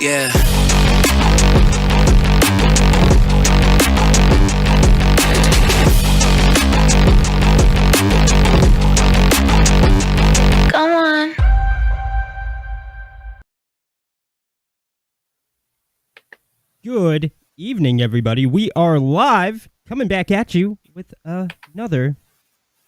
Yeah. Come on. Good evening, everybody. We are live, coming back at you with another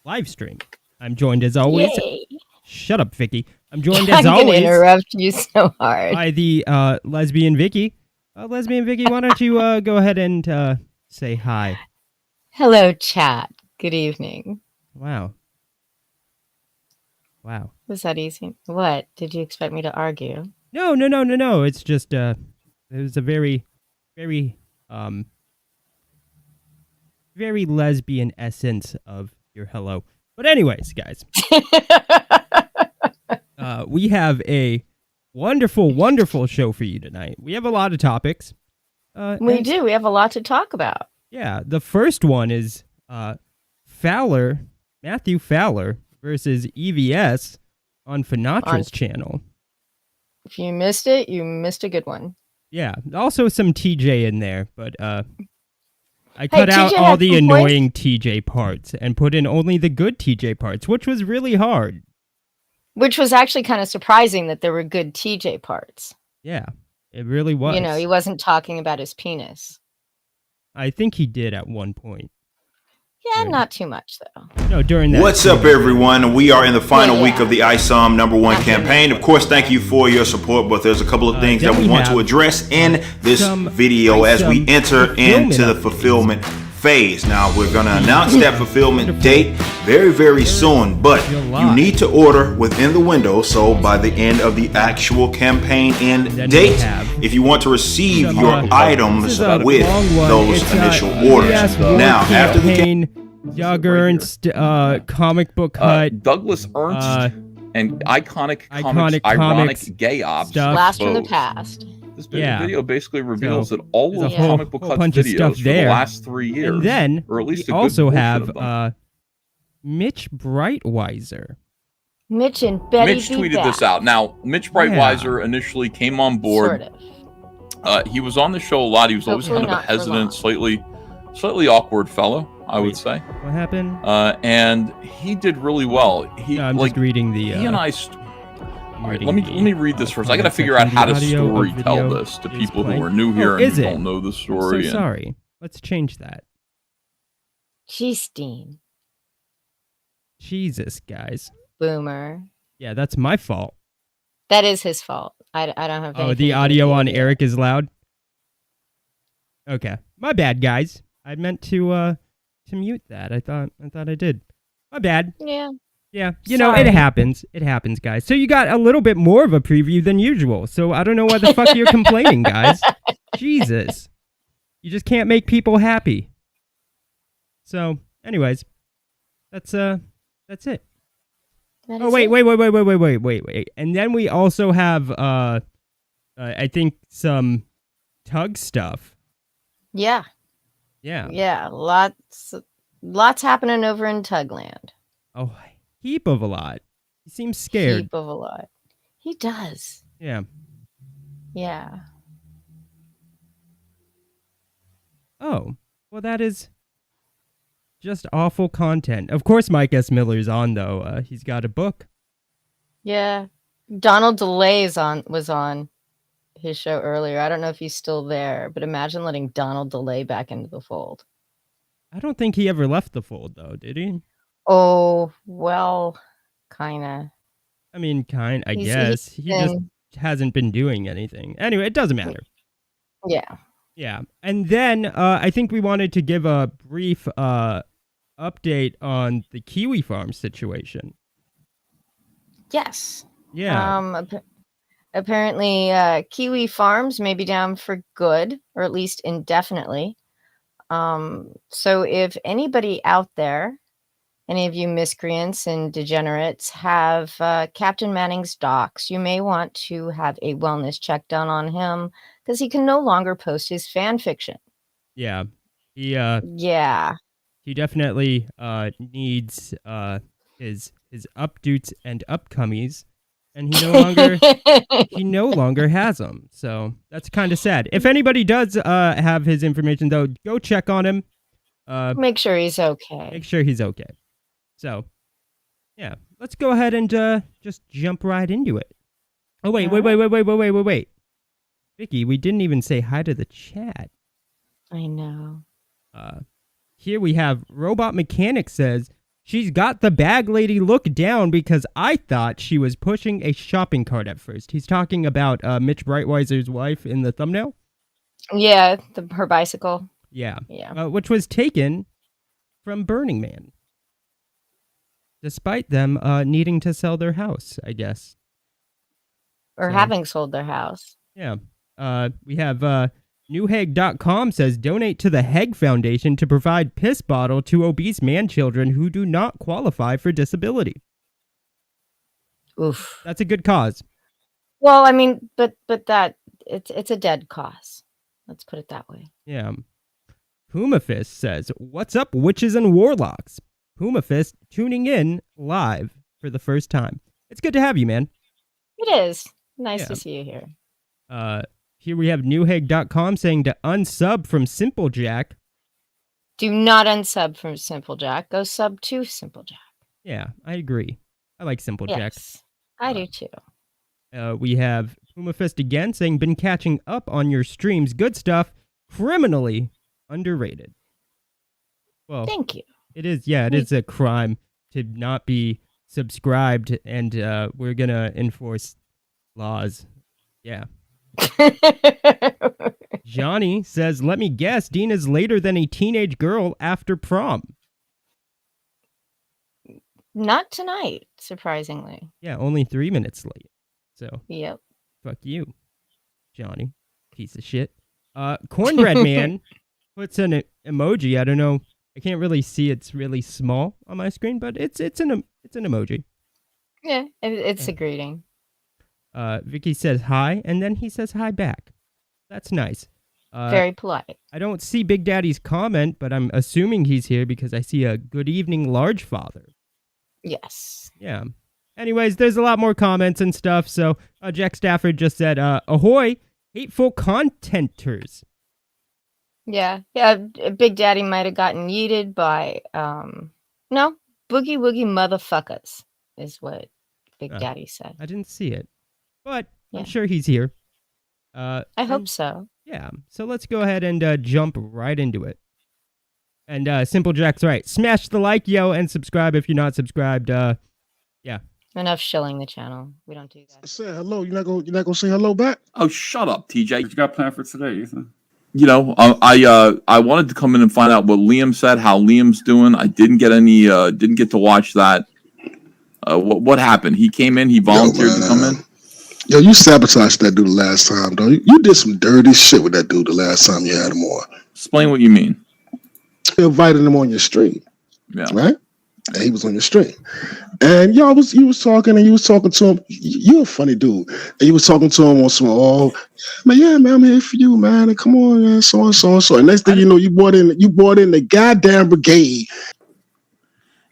live stream. I'm joined as always. Yay. Shut up, Vicky. I'm joined as I'm always. gonna interrupt you so hard. By the lesbian Vicky. Lesbian Vicky, why don't you go ahead and say hi? Hello, chat. Good evening. Wow. Was that easy? What? Did you expect me to argue? No. It's just it was a very lesbian essence of your hello. But anyways, guys, we have a wonderful show for you tonight. We have a lot of topics. We do. We have a lot to talk about. Yeah, the first one is Fowler, Matthew Fowler versus EVS on Finatra's channel. If you missed it, you missed a good one. Yeah, also some TJ in there, but I cut out TJ all had the some annoying TJ parts and put in only the good TJ parts, which was really hard. Which was actually kind of surprising that there were good TJ parts. Yeah, it really was. You know, he wasn't talking about his penis. I think he did at one point. Yeah, not too much, though. No, during that. What's up, everyone? We are in the final week of the ISOM #1 campaign. Of course, thank you for your support, but there's a couple of things that we want to address in this video as we enter into the fulfillment phase. Now, we're going to announce that fulfillment date very soon, but you need to order within the window, so by the end of the actual campaign end date, if you want to receive your items with those initial orders. Now, after the Doug Ernst, comic book hut, Douglas Ernst, and iconic comics, ironic gay obs. Blast from the past. This video basically reveals that all of the comic book hut bunch videos of stuff for there. the last 3 years, And then or at least we a good also portion have of them. Mitch Breitweiser. Mitch and Betty Mitch tweeted this out. Now, Mitch Breitweiser initially came on board. Sort of. He was on the show a lot. He was always Hopefully kind of a not for long. hesitant, slightly awkward fellow, I would say. What happened? And he did really well. I'm just reading the. He and I. All right, let me read this first. I got to figure out how to story tell this to people who are new here and who don't know the story. I'm so sorry. Let's change that. Cheesteen. Jesus, guys. Boomer. Yeah, that's my fault. That is his fault. I don't have anything Oh, the audio on Eric is loud? Okay. My bad, guys. I meant to mute that. I thought I did. My bad. Yeah. Yeah, you know, it happens. It happens, guys. So you got a little bit more of a preview than usual. So I don't know why the fuck you're complaining, guys. Jesus. You just can't make people happy. So, anyways, that's it. Oh, wait. And then we also have I think some Tug stuff. Yeah. Lots happening over in Tugland. Oh, heap of a lot. He seems scared. Heap of a lot. He does. Yeah. Oh, well, that is just awful content. Of course, Mike S. Miller's on, though. He's got a book. Yeah. Donald DeLay was on his show earlier. I don't know if he's still there, but imagine letting Donald DeLay back into the fold. I don't think he ever left the fold, though, did he? Oh, well, kind of. I mean, I guess. He just hasn't been doing anything. Anyway, it doesn't matter. Yeah. Yeah. And then I think we wanted to give a brief update on the Kiwi Farms situation. Yes. Yeah. Apparently, Kiwi Farms may be down for good, or at least indefinitely. So if anybody out there, any of you miscreants and degenerates, have Captain Manning's docs, you may want to have a wellness check done on him because he can no longer post his fan fiction. Yeah. He definitely needs his updoots and upcomies and he no longer has them. So that's kind of sad. If anybody does have his information, though, go check on him. Make sure he's okay. Make sure he's okay. So, yeah, let's go ahead and just jump right into it. Oh, wait. Vicky, we didn't even say hi to the chat. I know. Here we have Robot Mechanic says, she's got the bag lady look down because I thought she was pushing a shopping cart at first. He's talking about Mitch Breitweiser's wife in the thumbnail. Yeah, her bicycle. Yeah. Yeah. Which was taken from Burning Man. Despite them needing to sell their house, I guess. Or having sold their house. Yeah. We have newheg.com says, donate to the Heg Foundation to provide piss bottle to obese man children who do not qualify for disability. Oof. That's a good cause. Well, I mean, but that it's a dead cause. Let's put it that way. Yeah. Pumafist says, what's up, witches and warlocks? Pumafist tuning in live for the first time. It's good to have you, man. It is. Nice to see you here. Here we have newheg.com saying to unsub from Simple Jack. Do not unsub from Simple Jack. Go sub to Simple Jack. Yeah, I agree. I like Simple Jack. I do too. We have Pumafist again saying, been catching up on your streams. Good stuff. Criminally underrated. Well, thank you. It is, it is a crime to not be subscribed, and we're going to enforce laws. Yeah. Johnny says, let me guess, Dean is later than a teenage girl after prom. Not tonight, surprisingly. Yeah, only 3 minutes late. So, yep. Fuck you, Johnny. Piece of shit. Cornbread Man puts an emoji. I don't know. I can't really see. It's really small on my screen, but it's an emoji. Yeah, it's a greeting. Vicky says hi, and then he says hi back. That's nice. Very polite. I don't see Big Daddy's comment, but I'm assuming he's here because I see a good evening, large father. Yes. Yeah. Anyways, there's a lot more comments and stuff. So Jack Stafford just said, ahoy, hateful contenters. Yeah. Big Daddy might have gotten yeeted by, no, boogie woogie motherfuckers is what Big Daddy said. I didn't see it, but I'm sure he's here. I hope so. Yeah. So let's go ahead and jump right into it. And Simple Jack's right. Smash the like, yo, and subscribe if you're not subscribed. Yeah. Enough shilling the channel. We don't do that. I said hello. You're not gonna say hello back? Oh, shut up, TJ. What you got planned for today, Ethan? You know, I wanted to come in and find out what Liam said, how Liam's doing. I didn't get to watch that. What happened? He came in. He volunteered to come in. Yo, you sabotaged that dude the last time, though. You did some dirty shit with that dude the last time you had him on. Explain what you mean. You invited him on your stream. Yeah. Right? And he was on your stream. And you was talking to him. You're a funny dude. And you was talking to him on some, man, I'm here for you, man. And come on, man, so and so and so. And next thing you know, you brought in the goddamn brigade.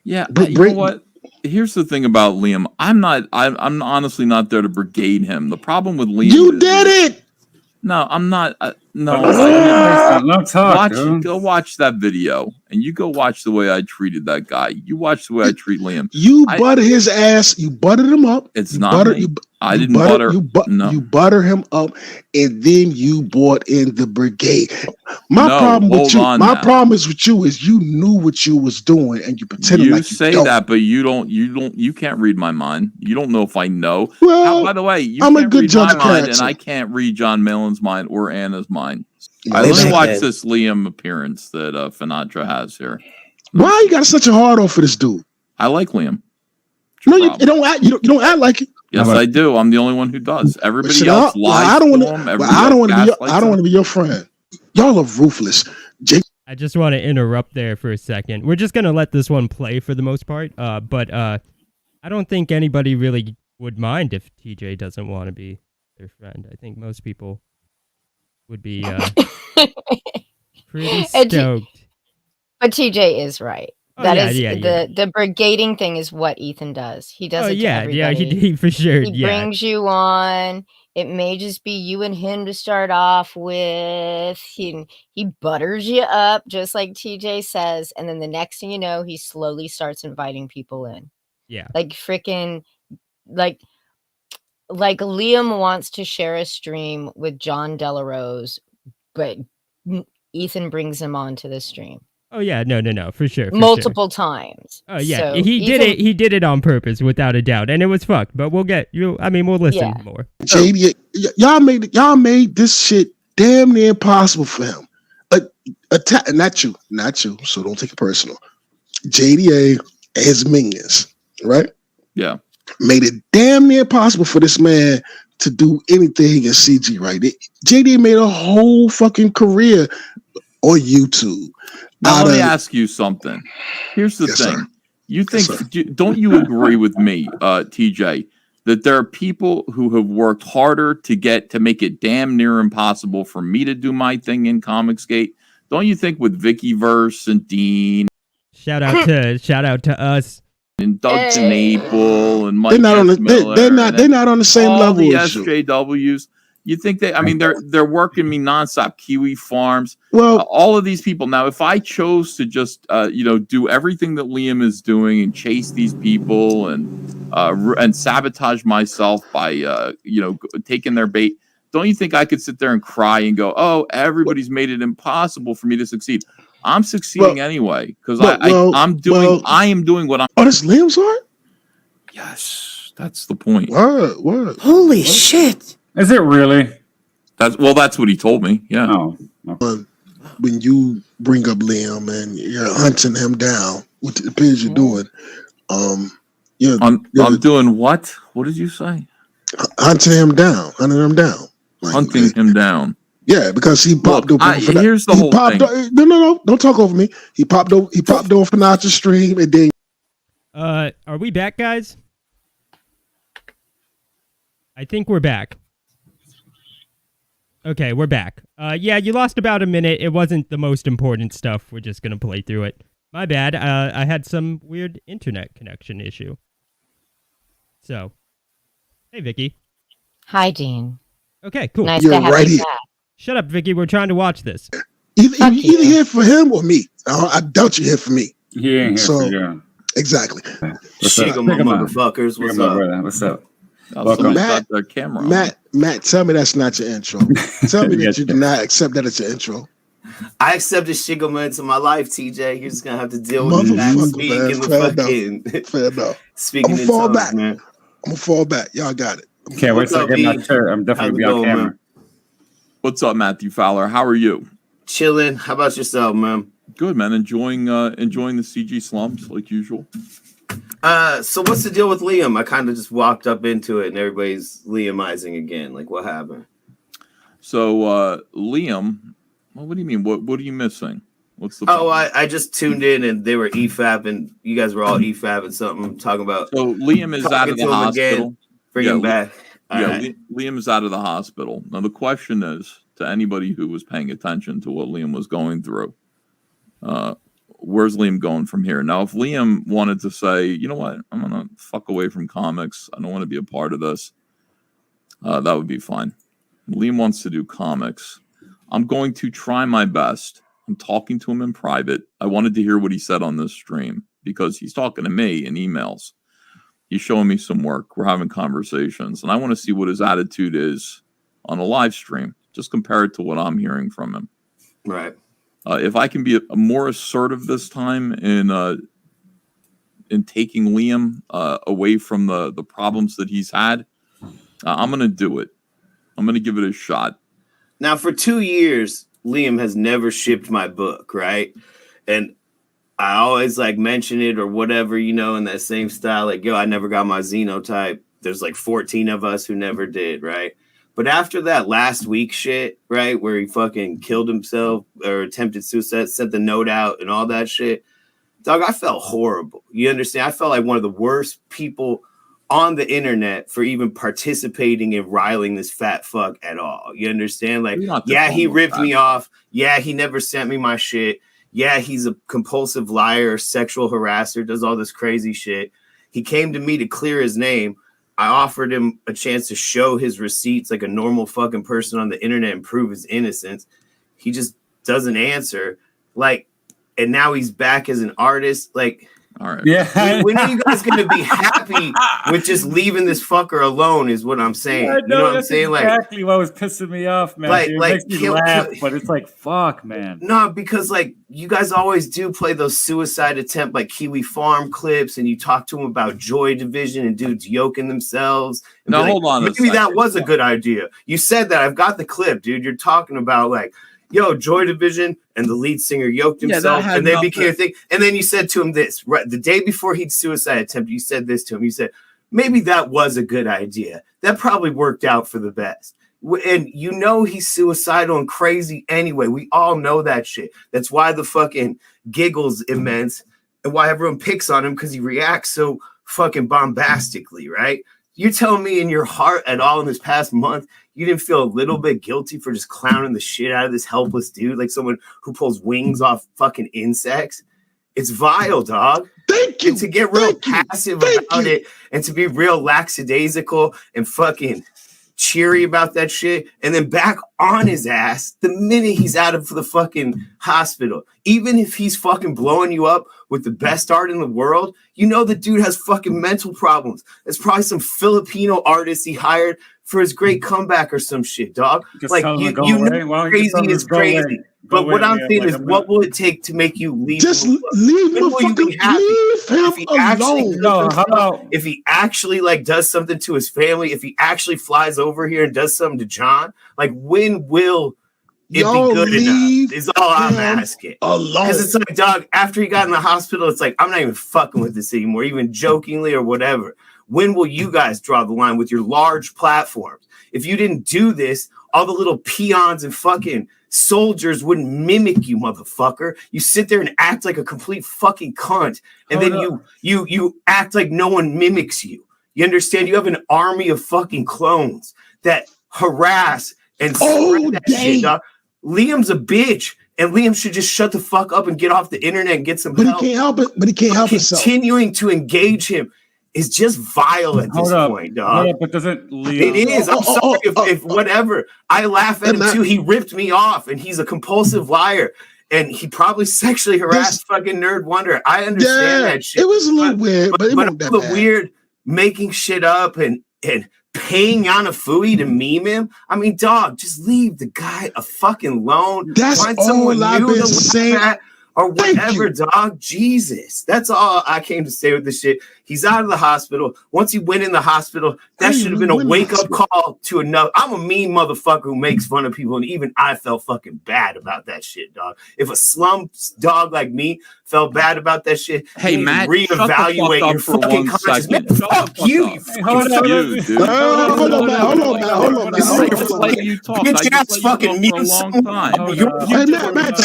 Yeah, you know what? Here's the thing about Liam. I'm honestly not there to brigade him. The problem with Liam, you did it. No, I'm not. No, go watch that video, and you go watch the way I treated that guy. You watch the way I treat Liam. You buttered his ass. You buttered him up. It's not me. I didn't butter. No. You butter him up, and then you brought in the brigade. My problem is with you is you knew what you was doing, and you pretended like you say don't. that, but you don't. You can't read my mind. You don't know if I know. Well, by the way, I'm a good judge of mind, character, and I can't read John Malin's mind or Anna's mind. Yeah, Let me watch this Liam appearance that Finatra has here. Why you got such a hard on for this dude? I like Liam. No, you don't act like it. Yes, I do. I'm the only one who does. Everybody else lies. I don't want to be your friend. Y'all are ruthless. I just want to interrupt there for a second. We're just gonna let this one play for the most part. But I don't think anybody really would mind if TJ doesn't want to be their friend. I think most people would be pretty stoked. But TJ is right. The brigading thing is what Ethan does. He does it to everybody. He for sure. He brings you on. It may just be you and him to start off with. He butters you up, just like TJ says, and then the next thing you know, he slowly starts inviting people in. Yeah, like freaking, like Liam wants to share a stream with John Delarose, but Ethan brings him onto the stream. Oh yeah, no, for sure. Multiple times. Oh yeah, so he did it on purpose, without a doubt, and it was fucked. But we'll listen more. JD, y'all made this shit damn near impossible for him. Not you. So don't take it personal. JDA and his minions, right? Yeah, made it damn near impossible for this man to do anything in CG. Right? JDA made a whole fucking career on YouTube. Now let me ask you something. Here's the thing. Sir. You think? Don't you agree with me, TJ, that there are people who have worked harder to make it damn near impossible for me to do my thing in Comicsgate? Don't you think with Vicky Verse and Dean? Shout out to us. And Doug Naple and Mike. They're not on the same level. The SJWs. You think they're working me nonstop. Kiwi Farms. Well, all of these people. Now, if I chose to just do everything that Liam is doing and chase these people and sabotage myself by taking their bait, don't you think I could sit there and cry and go, "Oh, everybody's made it impossible for me to succeed"? I'm succeeding anyway because I am doing what I'm. Oh, that's Liam's art? Yes, that's the point. Word. Holy shit! Is it really? That's what he told me. Yeah. Oh. Okay. When you bring up Liam and you're hunting him down, what it appears you're doing, I'm doing what? What did you say? Hunting him down. Like, hunting him down. Yeah, because he popped over. Here's the whole thing. No, don't talk over me. He popped over for Nacho's stream, and then. Are we back, guys? I think we're back. Okay, we're back. Yeah, you lost about a minute. It wasn't the most important stuff. We're just gonna play through it. My bad. I had some weird internet connection issue. So, hey, Vicky. Hi, Dean. Okay, cool. Nice to have you back. Shut up, Vicky. We're trying to watch this. Either here for him or me. I doubt you're here for me. He ain't here for you. Exactly. Shigga my motherfuckers. What's up? Brother. What's up? Welcome. Matt, tell me that's not your intro. Tell me that you do not accept that it's your intro. I accepted Shigga into my life, TJ. You're just gonna have to deal with it. Fair enough. Speaking I'm gonna fall back. Man. I'm gonna fall back. Y'all got it. Can't wait till I get my shirt. I'm definitely gonna be on camera. Man? What's up, Matthew Fowler? How are you? Chilling. How about yourself, man? Good, man. Enjoying the CG slumps like usual. So what's the deal with Liam? I kind of just walked up into it and everybody's Liamizing again. Like, what happened? So Liam, what do you mean? What are you missing? What's the problem? I just tuned in and they were EFAP you guys were all EFAP something talking about. So Liam is out of the hospital. Bring him back. Liam is out of the hospital. Now the question is to anybody who was paying attention to what Liam was going through, where's Liam going from here? Now, if Liam wanted to say, you know what, I'm going to fuck away from comics. I don't want to be a part of this. That would be fine. Liam wants to do comics. I'm going to try my best. I'm talking to him in private. I wanted to hear what he said on this stream because he's talking to me in emails. He's showing me some work. We're having conversations. And I want to see what his attitude is on a live stream. Just compare it to what I'm hearing from him. Right. If I can be more assertive this time in taking Liam away from the problems that he's had, I'm going to do it. I'm going to give it a shot. Now, for 2 years, Liam has never shipped my book, right? And I always mention it or whatever, in that same style. Like, yo, I never got my Xenotype. There's 14 of us who never did, right? But after that last week shit, right, where he fucking killed himself or attempted suicide, sent the note out and all that shit, dog, I felt horrible. You understand? I felt like one of the worst people on the internet for even participating in riling this fat fuck at all. You understand? He ripped me off. Yeah, he never sent me my shit. Yeah, he's a compulsive liar, sexual harasser, does all this crazy shit. He came to me to clear his name. I offered him a chance to show his receipts like a normal fucking person on the internet and prove his innocence. He just doesn't answer. Like, and now he's back as an artist. Like, all right. Yeah. When are you guys going to be happy with just leaving this fucker alone is what I'm saying. Yeah, you know what I'm saying? Exactly what was pissing me off, man. It makes me laugh, but it's like, fuck, man. No, because like you guys always do play those suicide attempt like Kiwi Farm clips, and you talk to them about Joy Division and dudes yoking themselves. No, hold on. Maybe that was a good idea. You said that. I've got the clip, dude. You're talking about like, yo, Joy Division and the lead singer yoked himself, and they became a thing. And then you said to him this, right, the day before he'd suicide attempt, you said this to him. You said, maybe that was a good idea. That probably worked out for the best. And you know he's suicidal and crazy anyway. We all know that shit. That's why the fucking giggle's immense and why everyone picks on him, because he reacts so fucking bombastically, right? You're telling me in your heart at all in this past month, you didn't feel a little bit guilty for just clowning the shit out of this helpless dude, like someone who pulls wings off fucking insects? It's vile, dog. Thank you. And to get real passive about it and to be real lackadaisical and fucking cheery about that shit and then back on his ass the minute he's out of the fucking hospital. Even if he's fucking blowing you up with the best art in the world, you know the dude has fucking mental problems. There's probably some Filipino artist he hired for his great comeback or some shit, dog. Just like tell him you to go away. know crazy is crazy. But what I'm saying is, what will it take to make you leave? Just leave him alone. No, how about if he actually like does something to his family? If he actually flies over here and does something to John, like when will it be good enough? Is all I'm asking. Because it's like, dog, after he got in the hospital, it's like I'm not even fucking with this anymore, even jokingly or whatever. When will you guys draw the line with your large platforms? If you didn't do this, all the little peons and fucking soldiers wouldn't mimic you, motherfucker. You sit there and act like a complete fucking cunt, and then you act like no one mimics you. You understand? You have an army of fucking clones that harass and spread that shit, dog. Liam's a bitch, and Liam should just shut the fuck up and get off the internet and get some help. He can't help it. But he can't help himself. Continuing to engage him is just vile at this point, dog. But doesn't Liam? It is. I'm sorry if whatever. I laugh at him too. He ripped me off, and he's a compulsive liar, and he probably sexually harassed fucking Nerd Wonder. I understand that shit. It was a little weird, but it wasn't that bad. Weird making shit up and paying Yanafui to meme him. I mean, dog, just leave the guy a fucking alone. That's Find someone all I've new been to saying. laugh at. Or whatever, dog. Jesus. That's all I came to say with this shit. He's out of the hospital. Once he went in the hospital, that should have been a wake-up call to another. I'm a mean motherfucker who makes fun of people, and even I felt fucking bad about that shit, dog. If a slum dog like me felt bad about that shit, hey, you Matt, reevaluate your fucking consciousness. Fuck you. Hold on. Get your ass fucking mute someone. Matt,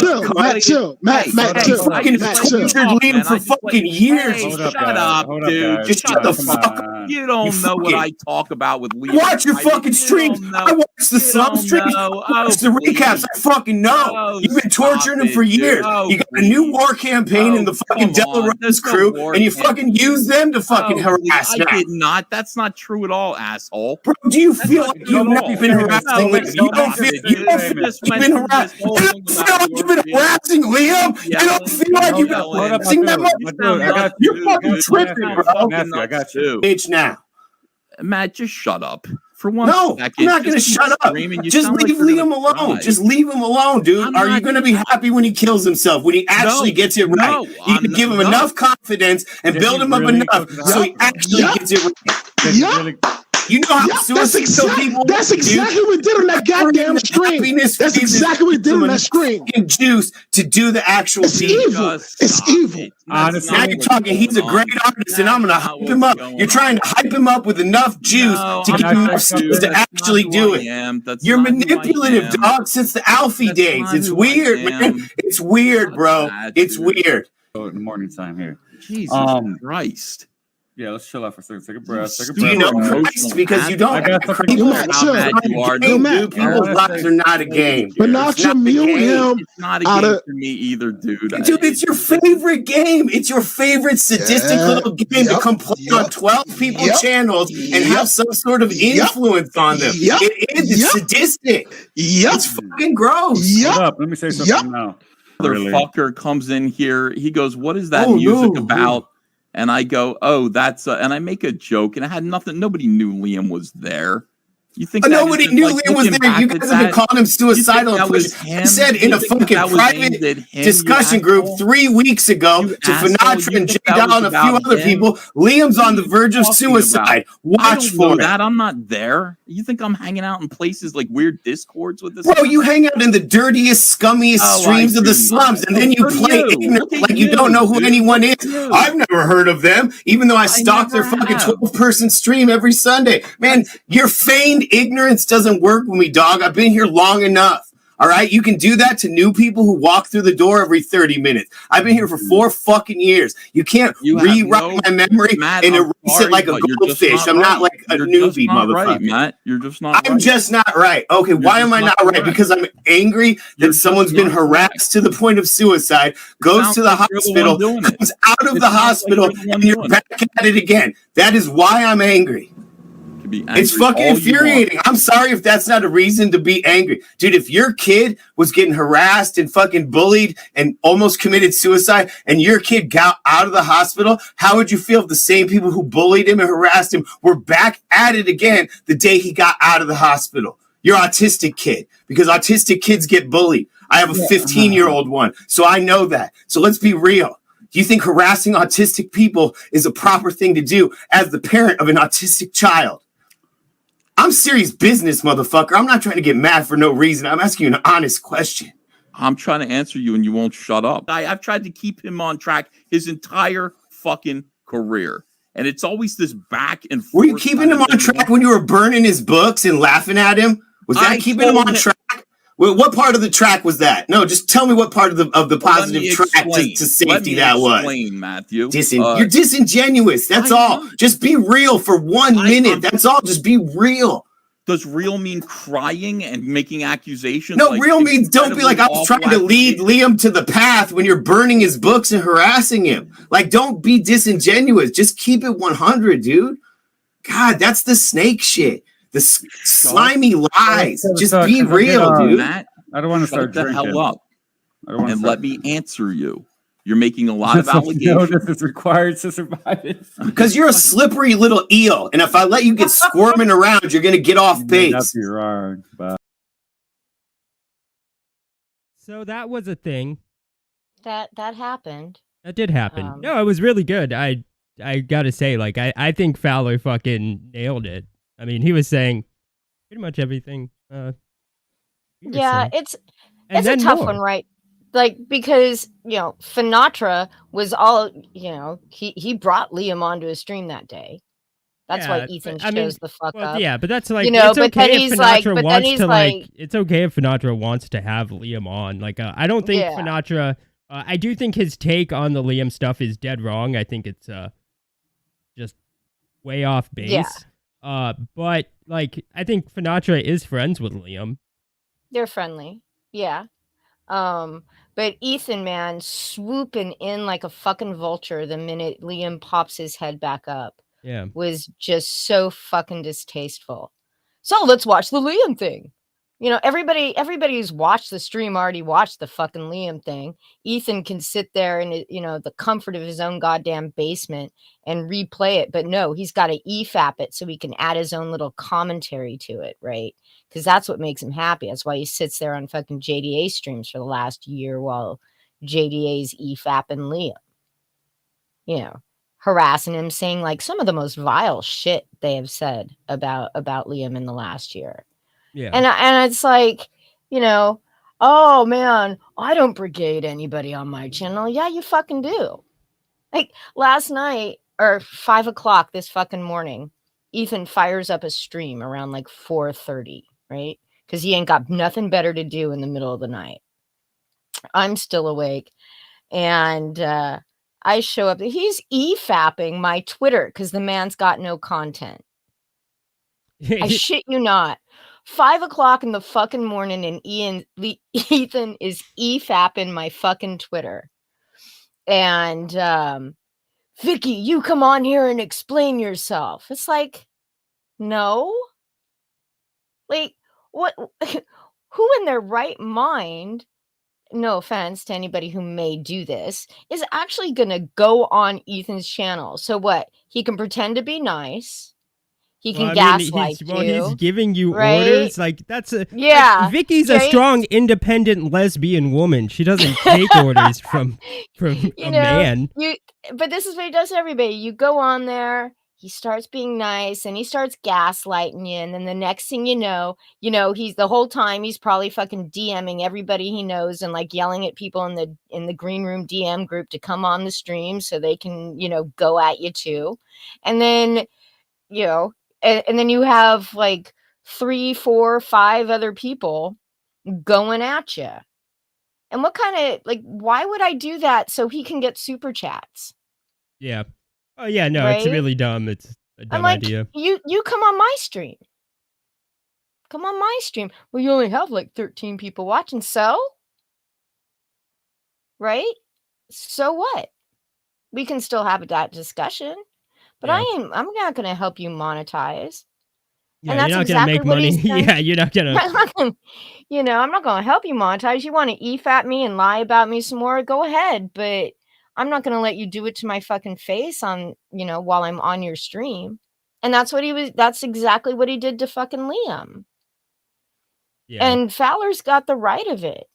chill. Matt, chill. Fucking tortured Liam for fucking years. Shut up, dude. Just shut the fuck up. You don't know what I talk about with Liam. Watch your fucking streams. I watch the sub streams. I watch the recaps. I fucking know. You've been torturing him for years. You got a new war campaign in the fucking Delarosa's crew, and you fucking use them to fucking harass now. I did not. That's not true at all, asshole. Bro, do you feel like you've not been harassing Liam? You don't feel you've been harassing. You don't feel like you've been harassing Liam. You don't feel like you've been harassing that motherfucker. You're fucking tripping, bro. I got you. Bitch now. Matt, just shut up. For one second. I'm not going to shut up. Just leave Liam alone. Just leave him alone, dude. Are you going to be happy when he kills himself? When he actually gets it right? You can give him enough confidence and build him up enough so he actually gets it right. You know how suicidal people. That's exactly what we did on that goddamn stream. That's exactly what we did on that stream. Juice to do the actual deed. It's evil. Honestly, now you're talking. He's a great artist, and I'm gonna hype him up. You're trying to hype him up with enough juice to give him enough juice to actually do it. You're manipulative, dog. Since the Alfie days, it's weird, man. It's weird, bro. It's weird. Morning time here. Jesus Christ. Yeah, let's chill out for a second. Take a breath. Take a Do breath. you know Christ? Because you don't. People people's lives are not a game. But not to mute him. It's not a game for me either, dude. Dude, it's your favorite game. It's your favorite sadistic little game to complain on 12 people's channels and have some sort of influence on them. It is sadistic. It's fucking gross. Hold up. Let me say something now. Motherfucker comes in here. He goes, "What is that music about?" And I go, "Oh, that's," and I make a joke, and I had nothing. Nobody knew Liam was there. You think nobody knew Liam was there? You guys have been calling him suicidal. I said in a fucking private discussion group 3 weeks ago to Finatra and J. Doll and a few other people, Liam's on the verge of suicide. Watch for that. I'm not there. You think I'm hanging out in places like weird discords with this? Bro, you hang out in the dirtiest, scummiest streams of the slums, and then you play ignorant like you don't know who anyone is. I've never heard of them, even though I stalk their fucking 12-person stream every Sunday. Man, your feigned ignorance doesn't work with me, dog. I've been here long enough. All right, you can do that to new people who walk through the door every 30 minutes. I've been here for 4 fucking years. You can't rewrite my memory and erase it like a goldfish. I'm not like a newbie, motherfucker. Matt, you're just not. I'm just not right. Okay, why am I not right? Because I'm angry that someone's been harassed to the point of suicide, goes to the hospital, comes out of the hospital, and you're back at it again. That is why I'm angry. It's fucking infuriating. I'm sorry if that's not a reason to be angry. Dude, if your kid was getting harassed and fucking bullied and almost committed suicide and your kid got out of the hospital, how would you feel if the same people who bullied him and harassed him were back at it again the day he got out of the hospital? You're autistic kid, because autistic kids get bullied. I have a 15-year-old one, so I know that. So let's be real. Do you think harassing autistic people is a proper thing to do as the parent of an autistic child? I'm serious business, motherfucker. I'm not trying to get mad for no reason. I'm asking you an honest question. I'm trying to answer you and you won't shut up. I've tried to keep him on track his entire fucking career. And it's always this back and forth. Were you keeping him on track when you were burning his books and laughing at him? Was that keeping him on track? Well, what part of the track was that? No, just tell me what part of the positive track to safety that was. Explain, Matthew. You're disingenuous. That's all. Just be real for 1 minute. That's all. Just be real. Does real mean crying and making accusations? No, real means don't be like, I was trying to lead Liam to the path when you're burning his books and harassing him. Like, don't be disingenuous. Just keep it 100, dude. God, that's the snake shit. The slimy lies. Just be real, dude. Matt, I don't want to start the drinking. hell up and let me answer you. You're making a lot of allegations. This is required to survive it. Because you're a slippery little eel, and if I let you get squirming around, you're gonna get off base. You're wrong, but... So that was a thing. That happened. That did happen. No, it was really good. I gotta say, like, I think Fowler fucking nailed it. I mean, he was saying pretty much everything. Yeah, it's a tough one, right? Like, because, you know, Finatra was all, you know, he brought Liam onto a stream that day. That's why Ethan shows the fuck up. Yeah, but that's like, you know, it's but okay then if he's Finatra like, wants to like, it's okay if Finatra wants to have Liam on. Like, I don't think Finatra, I do think his take on the Liam stuff is dead wrong. I think it's just way off base. Yeah. But like, I think Finatra is friends with Liam. They're friendly. Yeah. But Ethan, man, swooping in like a fucking vulture the minute Liam pops his head back up. Yeah. Was just so fucking distasteful. So let's watch the Liam thing. You know, everybody who's watched the stream already watched the fucking Liam thing. Ethan can sit there in, you know, the comfort of his own goddamn basement and replay it. But no, he's got to EFAP it so he can add his own little commentary to it, right? Because that's what makes him happy. That's why he sits there on fucking JDA streams for the last year while JDA's EFAPing Liam. You know, harassing him, saying like some of the most vile shit they have said about Liam in the last year. Yeah. And it's like, you know, oh man, I don't brigade anybody on my channel. Yeah, you fucking do. Like last night or 5 o'clock this fucking morning, Ethan fires up a stream around like 4:30, right? Because he ain't got nothing better to do in the middle of the night. I'm still awake. And I show up. He's e-fapping my Twitter because the man's got no content. I shit you not. 5:00 in the fucking morning, and Ethan is e-fapping my fucking Twitter. And Vicky, you come on here and explain yourself. It's like, no. Like, what? Who in their right mind, no offense to anybody who may do this, is actually going to go on Ethan's channel? So what? He can pretend to be nice. He can gaslight you. He's giving you right? orders. Like, that's a... Yeah. Like, Vicky's a strong, independent lesbian woman. She doesn't take orders from a man. But this is what he does to everybody. You go on there, he starts being nice, and he starts gaslighting you, and then the next thing you know, he's the whole time he's probably fucking DMing everybody he knows and like yelling at people in the green room DM group to come on the stream so they can, go at you too. And then, and then you have like 3, 4, 5 other people going at you. And what kind of, like, why would I do that so he can get super chats? Yeah. Oh, yeah, no, right? It's really dumb. It's a dumb idea. You come on my stream. Come on my stream. Well, you only have like 13 people watching, so? Right? So what? We can still have that discussion. But I'm not going to help you monetize. Yeah, and that's you're not exactly going to make money. Yeah, you're not going to. I'm not going to help you monetize. You want to e-fat me and lie about me some more? Go ahead. But I'm not going to let you do it to my fucking face on, while I'm on your stream. And that's exactly what he did to fucking Liam. Yeah. And Fowler's got the right of it.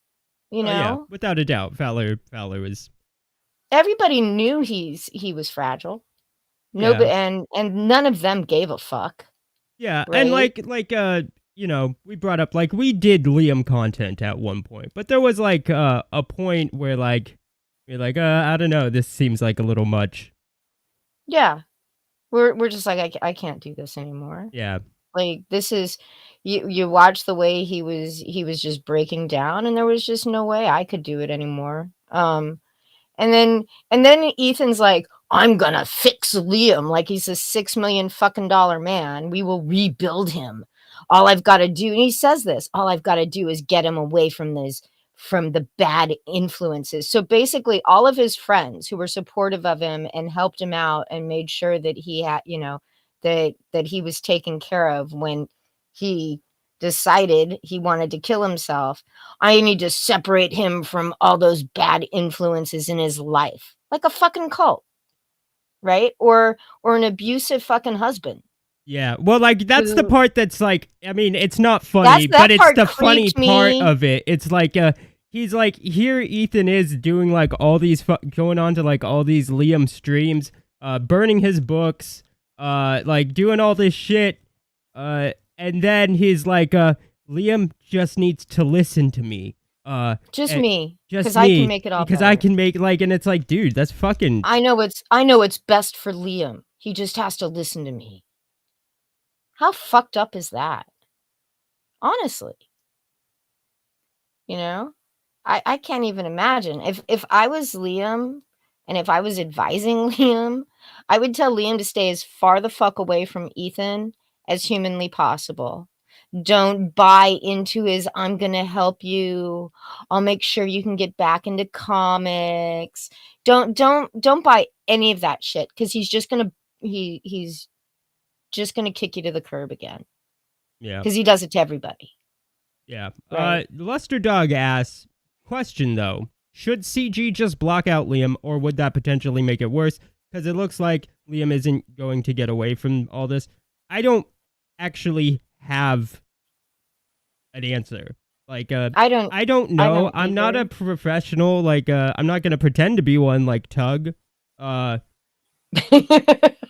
Yeah, without a doubt. Fowler was. Everybody knew he was fragile. Nobody, and none of them gave a fuck. Yeah, right? And like we brought up, like, we did Liam content at one point, but there was like a point where like we're like, I don't know, this seems like a little much. Yeah, we're just like, I can't do this anymore. Yeah, like this is you watch the way he was just breaking down, and there was just no way I could do it anymore. And then Ethan's like, I'm gonna fix Liam like he's a $6 million fucking man. We will rebuild him. All I've got to do, and he says this, all I've got to do is get him away from the bad influences. So basically all of his friends who were supportive of him and helped him out and made sure that he had, that he was taken care of when he decided he wanted to kill himself. I need to separate him from all those bad influences in his life, like a fucking cult, right? Or an abusive fucking husband. Yeah, well, like, that's the part that's like, I mean, it's not funny, but it's the funny part of it. It's like, he's like, here Ethan is doing like all these, going on to like all these Liam streams, burning his books, like doing all this shit, and then he's like, Liam just needs to listen to me. Just me. Because I can make it all because better. I can make, like, and it's like, dude, that's fucking... I know it's best for Liam. He just has to listen to me. How fucked up is that? Honestly. I can't even imagine. If I was Liam, and if I was advising Liam, I would tell Liam to stay as far the fuck away from Ethan as humanly possible. Don't buy into his, I'm going to help you. I'll make sure you can get back into comics. Don't buy any of that shit, because he's just going to, he's just going to kick you to the curb again. Yeah. Because he does it to everybody. Yeah. Right. Luster Dog asks, question though, should CG just block out Liam, or would that potentially make it worse? Because it looks like Liam isn't going to get away from all this. I don't actually have an answer. Like, I don't know. I'm not a professional. Like, I'm not gonna pretend to be one like Tug.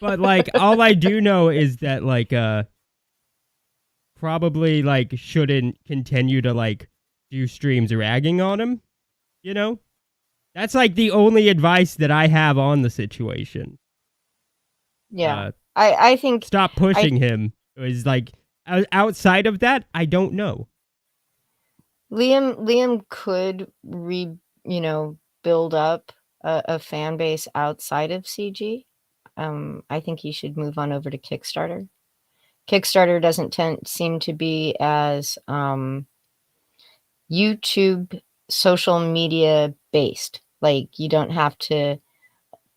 But like, all I do know is that like, probably like shouldn't continue to like do streams ragging on him. That's like the only advice that I have on the situation. Yeah, I think stop pushing him. Is like, outside of that, I don't know. Liam could build up a fan base outside of CG. I think he should move on over to Kickstarter. Kickstarter doesn't seem to be as YouTube social media based. Like, you don't have to,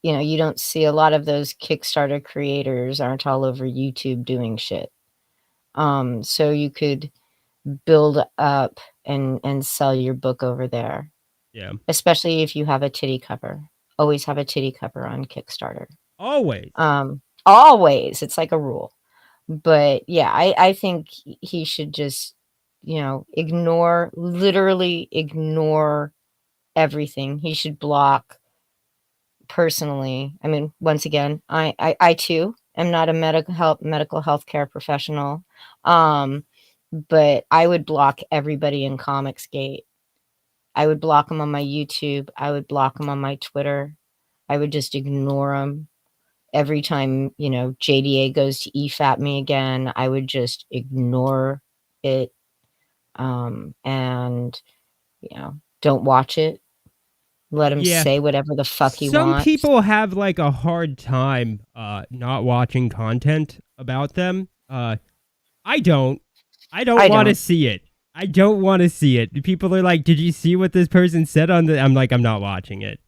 you don't see a lot of those Kickstarter creators aren't all over YouTube doing shit. So you could build up and sell your book over there. Yeah. Especially if you have a titty cover. Always have a titty cover on Kickstarter. Always. Always. It's like a rule. But yeah, I think he should just, literally ignore everything. He should block personally. I mean, once again, I too am not a medical healthcare professional. But I would block everybody in Comicsgate. I would block them on my YouTube. I would block them on my Twitter. I would just ignore them. Every time, JDA goes to EFAP me again, I would just ignore it. And, don't watch it. Let him say whatever the fuck he wants. Some people have like a hard time not watching content about them. I don't want to see it. I don't want to see it. People are like, "Did you see what this person said on the?" I'm like, "I'm not watching it."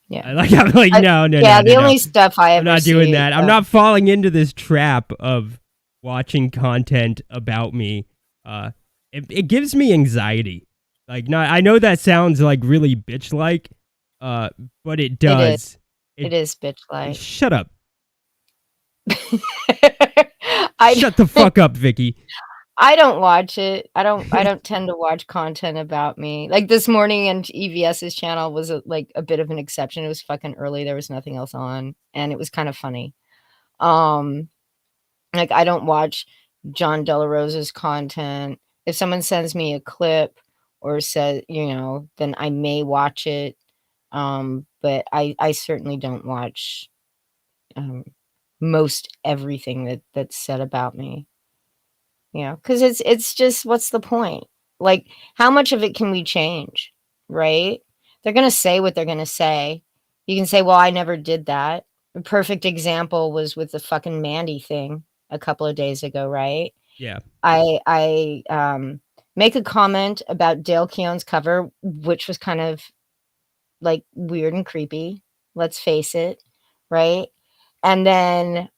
Yeah. I'm like, no. Yeah, the only stuff I ever I'm not doing that. I'm not falling into this trap of watching content about me. It gives me anxiety. Like, I know that sounds like really bitch-like, but it does. It is bitch-like. Shut up. Shut the fuck up, Vicky. I don't watch it. I don't tend to watch content about me. Like this morning, and EVS's channel was a bit of an exception. It was fucking early. There was nothing else on, and it was kind of funny. Like, I don't watch John De La Rosa's content. If someone sends me a clip or says, then I may watch it. But I certainly don't watch most everything that's said about me. Because it's just, what's the point? Like, how much of it can we change, right? They're going to say what they're going to say. You can say, well, I never did that. A perfect example was with the fucking Mandy thing a couple of days ago, right? Yeah. I make a comment about Dale Keown's cover, which was kind of like weird and creepy. Let's face it, right? And then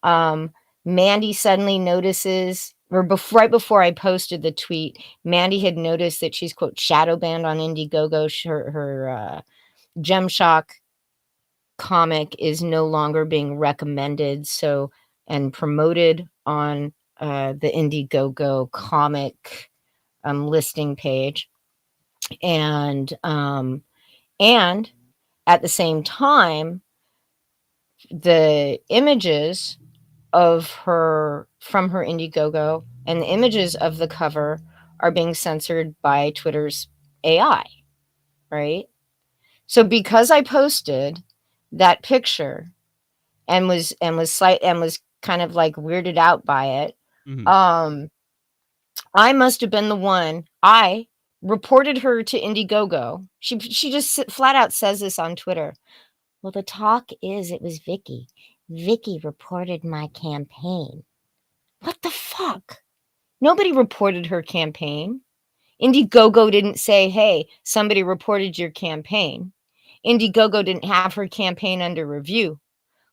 Mandy suddenly notices, or right before I posted the tweet, Mandy had noticed that she's, quote, shadow banned on Indiegogo. Her Gemshock comic is no longer being recommended and promoted on the Indiegogo comic listing page. And at the same time, the images of her from her Indiegogo and the images of the cover are being censored by Twitter's AI, right? So because I posted that picture and was kind of like weirded out by it, I must have been the one. I reported her to Indiegogo. She just flat out says this on Twitter. Well, the talk is it was Vicky. Vicky reported my campaign. What the fuck? Nobody reported her campaign. Indiegogo didn't say, hey, somebody reported your campaign. Indiegogo didn't have her campaign under review.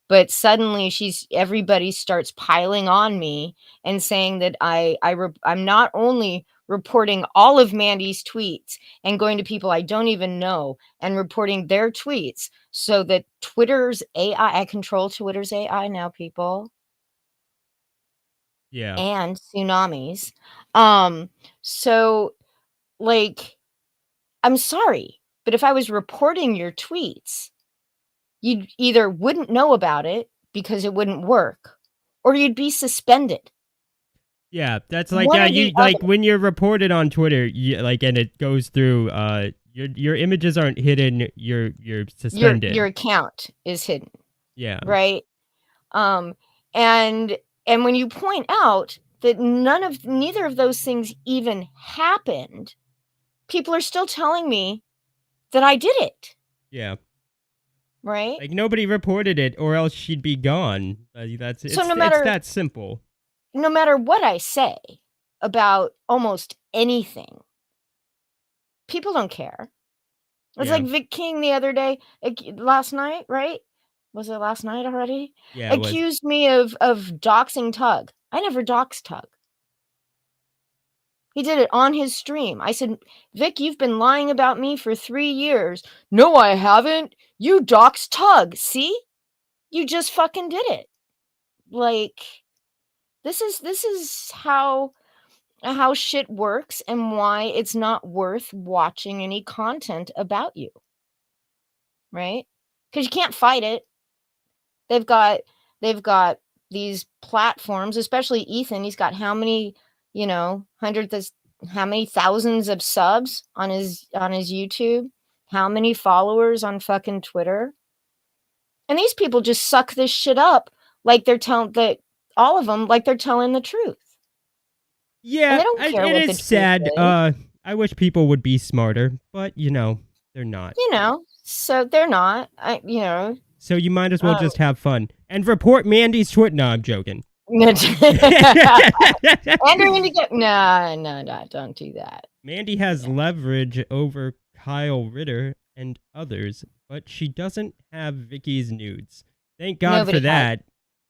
But suddenly everybody starts piling on me and saying that I'm not only reporting all of Mandy's tweets and going to people I don't even know and reporting their tweets, so that Twitter's AI, I control Twitter's AI now, people. Yeah. And tsunamis. So, like, I'm sorry, but if I was reporting your tweets, you either wouldn't know about it because it wouldn't work, or you'd be suspended. Yeah, that's like when you're reported on Twitter, and it goes through. Your images aren't hidden. You're suspended. Your account is hidden. Yeah. Right. And when you point out that neither of those things even happened, people are still telling me that I did it. Yeah. right? Like nobody reported it, or else she'd be gone. It's that simple. No matter what I say about almost anything, people don't care. It's like Vic King the other day, last night, right? Was it last night already? Yeah, accused me of doxing Tug. I never doxed Tug. He did it on his stream. I said, Vic, you've been lying about me for 3 years. No, I haven't. You doxed Tug. See? You just fucking did it. Like, this is how shit works and why it's not worth watching any content about you. Right? Because you can't fight it. They've got these platforms, especially Ethan. He's got how many, how many thousands of subs on his YouTube? How many followers on fucking Twitter? And these people just suck this shit up like they're telling all of them like they're telling the truth. Yeah, and they don't care it what is sad. I wish people would be smarter, but they're not. So they're not. So you might as well just have fun and report Mandy's Twitter. No, I'm joking. Andrew, no, don't do that. Mandy has leverage over Kyle Ritter and others, but she doesn't have Vicky's nudes. Thank God for that.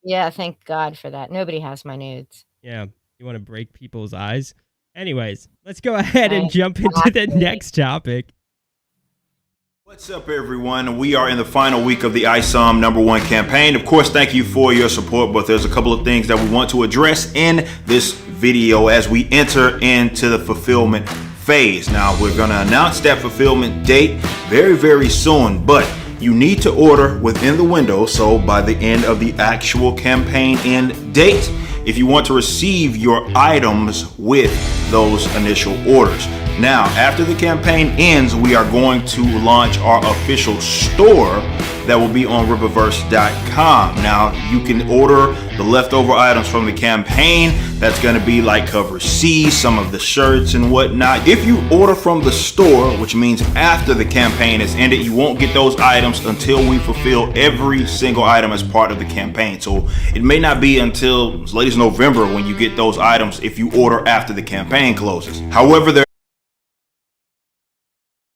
Yeah, thank God for that. Nobody has my nudes. Yeah, you want to break people's eyes? Anyways, let's go ahead and jump into the next topic. What's up, everyone? We are in the final week of the ISOM #1 campaign. Of course, thank you for your support, but there's a couple of things that we want to address in this video as we enter into the fulfillment phase. Now, we're going to announce that fulfillment date very, very soon, but you need to order within the window, so by the end of the actual campaign end date, if you want to receive your items with those initial orders. Now, after the campaign ends, we are going to launch our official store that will be on Riververse.com. Now, you can order the leftover items from the campaign. That's going to be like cover C, some of the shirts and whatnot. If you order from the store, which means after the campaign is ended, you won't get those items until we fulfill every single item as part of the campaign. So it may not be until as late as November when you get those items if you order after the campaign closes. However, there.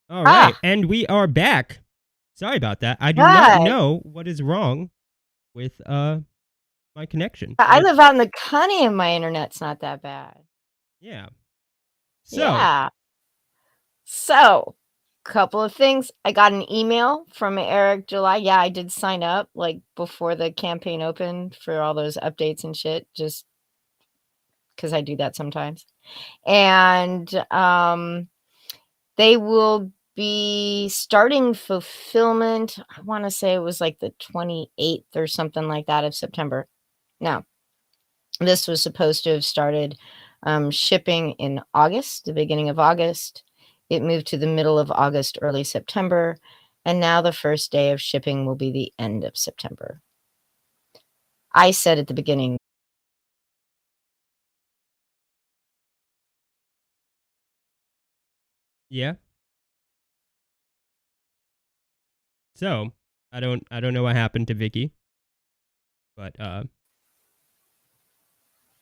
All right, and we are back. Sorry about that. I do not know what is wrong with my connection. I live out in the country and my internet's not that bad. Yeah. So, couple of things. I got an email from Eric July. Yeah, I did sign up like before the campaign opened for all those updates and shit, just because I do that sometimes. And they will be starting fulfillment. I want to say it was like the 28th or something like that of September. Now, this was supposed to have started shipping in August, the beginning of August. It moved to the middle of August, early September. And now the first day of shipping will be the end of September. I said at the beginning. Yeah. So, I don't know what happened to Vicky. But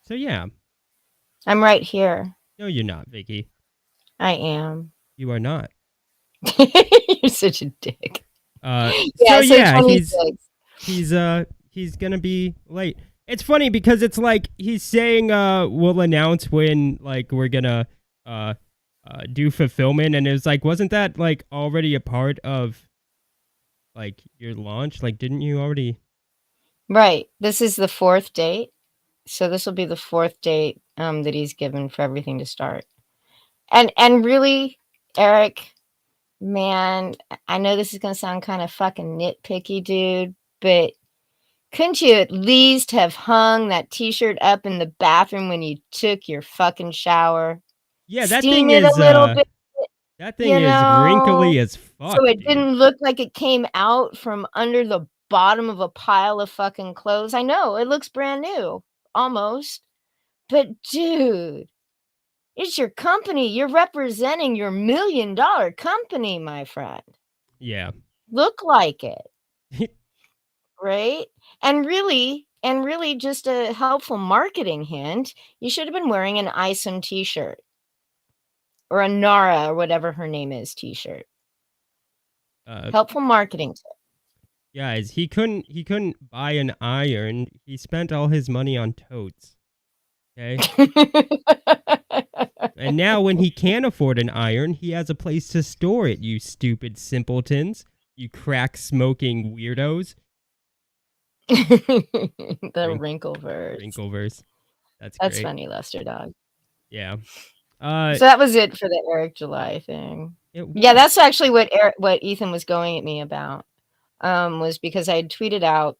so yeah. I'm right here. No, you're not, Vicky. I am. You are not. You're such a dick. He's gonna be late. It's funny because it's like he's saying we'll announce when like we're gonna do fulfillment, and it was like, wasn't that like already a part of like your launch? Like, didn't you already? Right. This is the 4th date. So this will be the 4th date that he's given for everything to start. And really, Eric, man, I know this is going to sound kind of fucking nitpicky, dude, but couldn't you at least have hung that t-shirt up in the bathroom when you took your fucking shower? Yeah, that Steam thing it is a little bit, that thing is wrinkly as fuck. So it didn't look like it came out from under the bottom of a pile of fucking clothes. I know, it looks brand new, almost. But dude, it's your company. You're representing your $1 million company, my friend. Yeah. Look like it. Right? And really, just a helpful marketing hint, you should have been wearing an ISOM t-shirt. Or a Nara or whatever her name is t-shirt. Helpful marketing tip. Guys, he couldn't buy an iron. He spent all his money on totes. Okay? And now when he can't afford an iron, he has a place to store it, you stupid simpletons. You crack-smoking weirdos. The Wrinkleverse. Wrinkleverse. That's great. funny, Lester Dog. Yeah. So that was it for the Eric July thing. Yeah, that's actually what Ethan was going at me about. Was because I had tweeted out,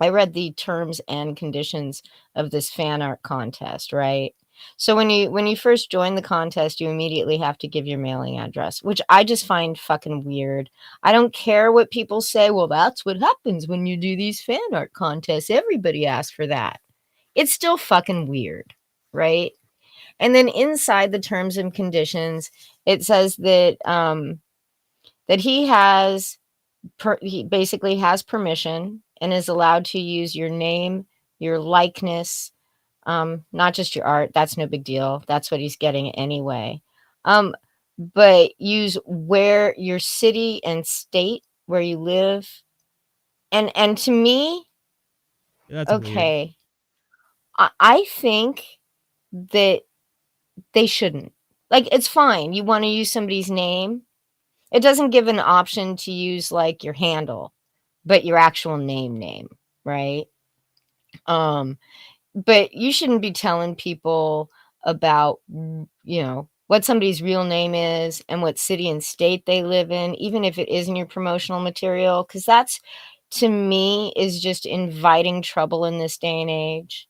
I read the terms and conditions of this fan art contest, right? So when you first join the contest, you immediately have to give your mailing address, which I just find fucking weird. I don't care what people say. Well, that's what happens when you do these fan art contests. Everybody asks for that. It's still fucking weird, right? And then inside the terms and conditions, it says that that he basically has permission and is allowed to use your name, your likeness, not just your art. That's no big deal. That's what he's getting anyway. But use where your city and state where you live. And to me, that's okay. I think that they shouldn't. Like, it's fine. You want to use somebody's name. It doesn't give an option to use like your handle, but your actual name, right? But you shouldn't be telling people about, what somebody's real name is and what city and state they live in, even if it isn't your promotional material, because that's, to me, is just inviting trouble in this day and age,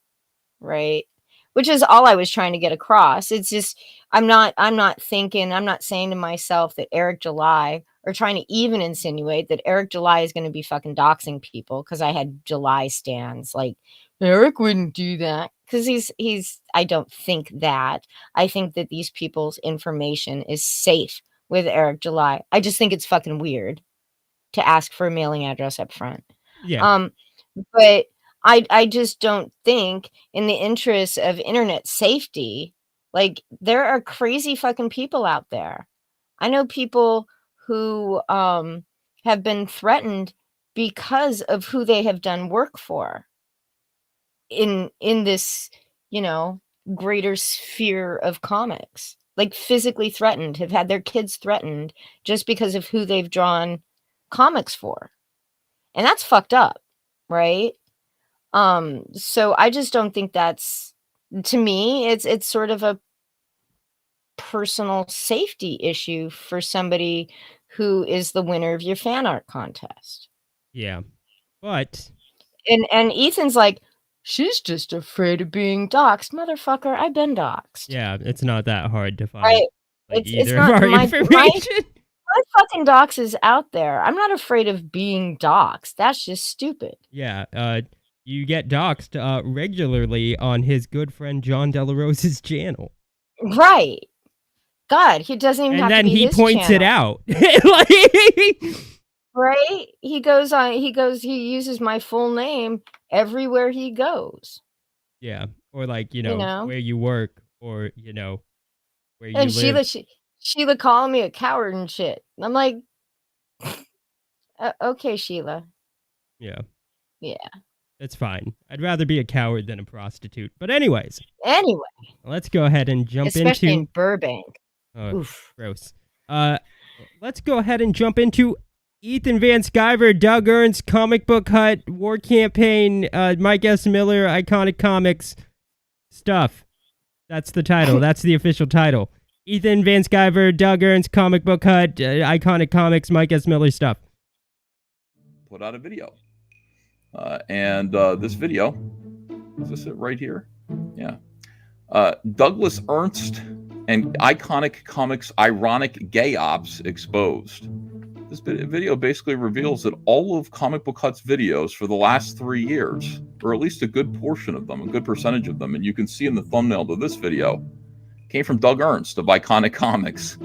right? Which is all I was trying to get across. It's just, I'm not saying to myself that Eric July, or trying to even insinuate that Eric July is going to be fucking doxing people because I had July stands. Like, Eric wouldn't do that because I don't think that. I think that these people's information is safe with Eric July. I just think it's fucking weird to ask for a mailing address up front. Yeah. But I just don't think, in the interest of internet safety, like, there are crazy fucking people out there. I know people who have been threatened because of who they have done work for in this, greater sphere of comics. Like, physically threatened, have had their kids threatened just because of who they've drawn comics for. And that's fucked up, right? So I just don't think that's, to me, it's sort of a personal safety issue for somebody who is the winner of your fan art contest. Yeah. But and Ethan's like, she's just afraid of being doxxed. Motherfucker, I've been doxxed. Yeah, it's not that hard to find. Right. Like, it's not of our information. My fucking dox is out there. I'm not afraid of being doxxed. That's just stupid. Yeah, you get doxxed regularly on his good friend John Delarose's channel. Right. God, he doesn't even have to be his channel. And then he points it out. Like, right? He uses my full name everywhere he goes. Yeah. Or like, where you work, or, where you and live. Sheila calling me a coward and shit. And I'm like, okay, Sheila. Yeah. Yeah. It's fine. I'd rather be a coward than a prostitute. But anyways. Anyway. Let's go ahead and jump Especially into... in Burbank. Oh, oof. Gross. Let's go ahead and jump into Ethan Van Sciver, Doug Ernst, Comic Book Hut, War Campaign, Mike S. Miller, Iconic Comics stuff. That's the title. That's the official title. Ethan Van Sciver, Doug Ernst, Comic Book Hut, Iconic Comics, Mike S. Miller stuff. Put out a video. And this video, is this it right here? Yeah. Douglas Ernst and Iconic Comics Ironic Gay Ops Exposed. This video basically reveals that all of Comic Book Hut's videos for the last 3 years, or at least a good portion of them, a good percentage of them, and you can see in the thumbnail to this video, came from Doug Ernst of Iconic Comics.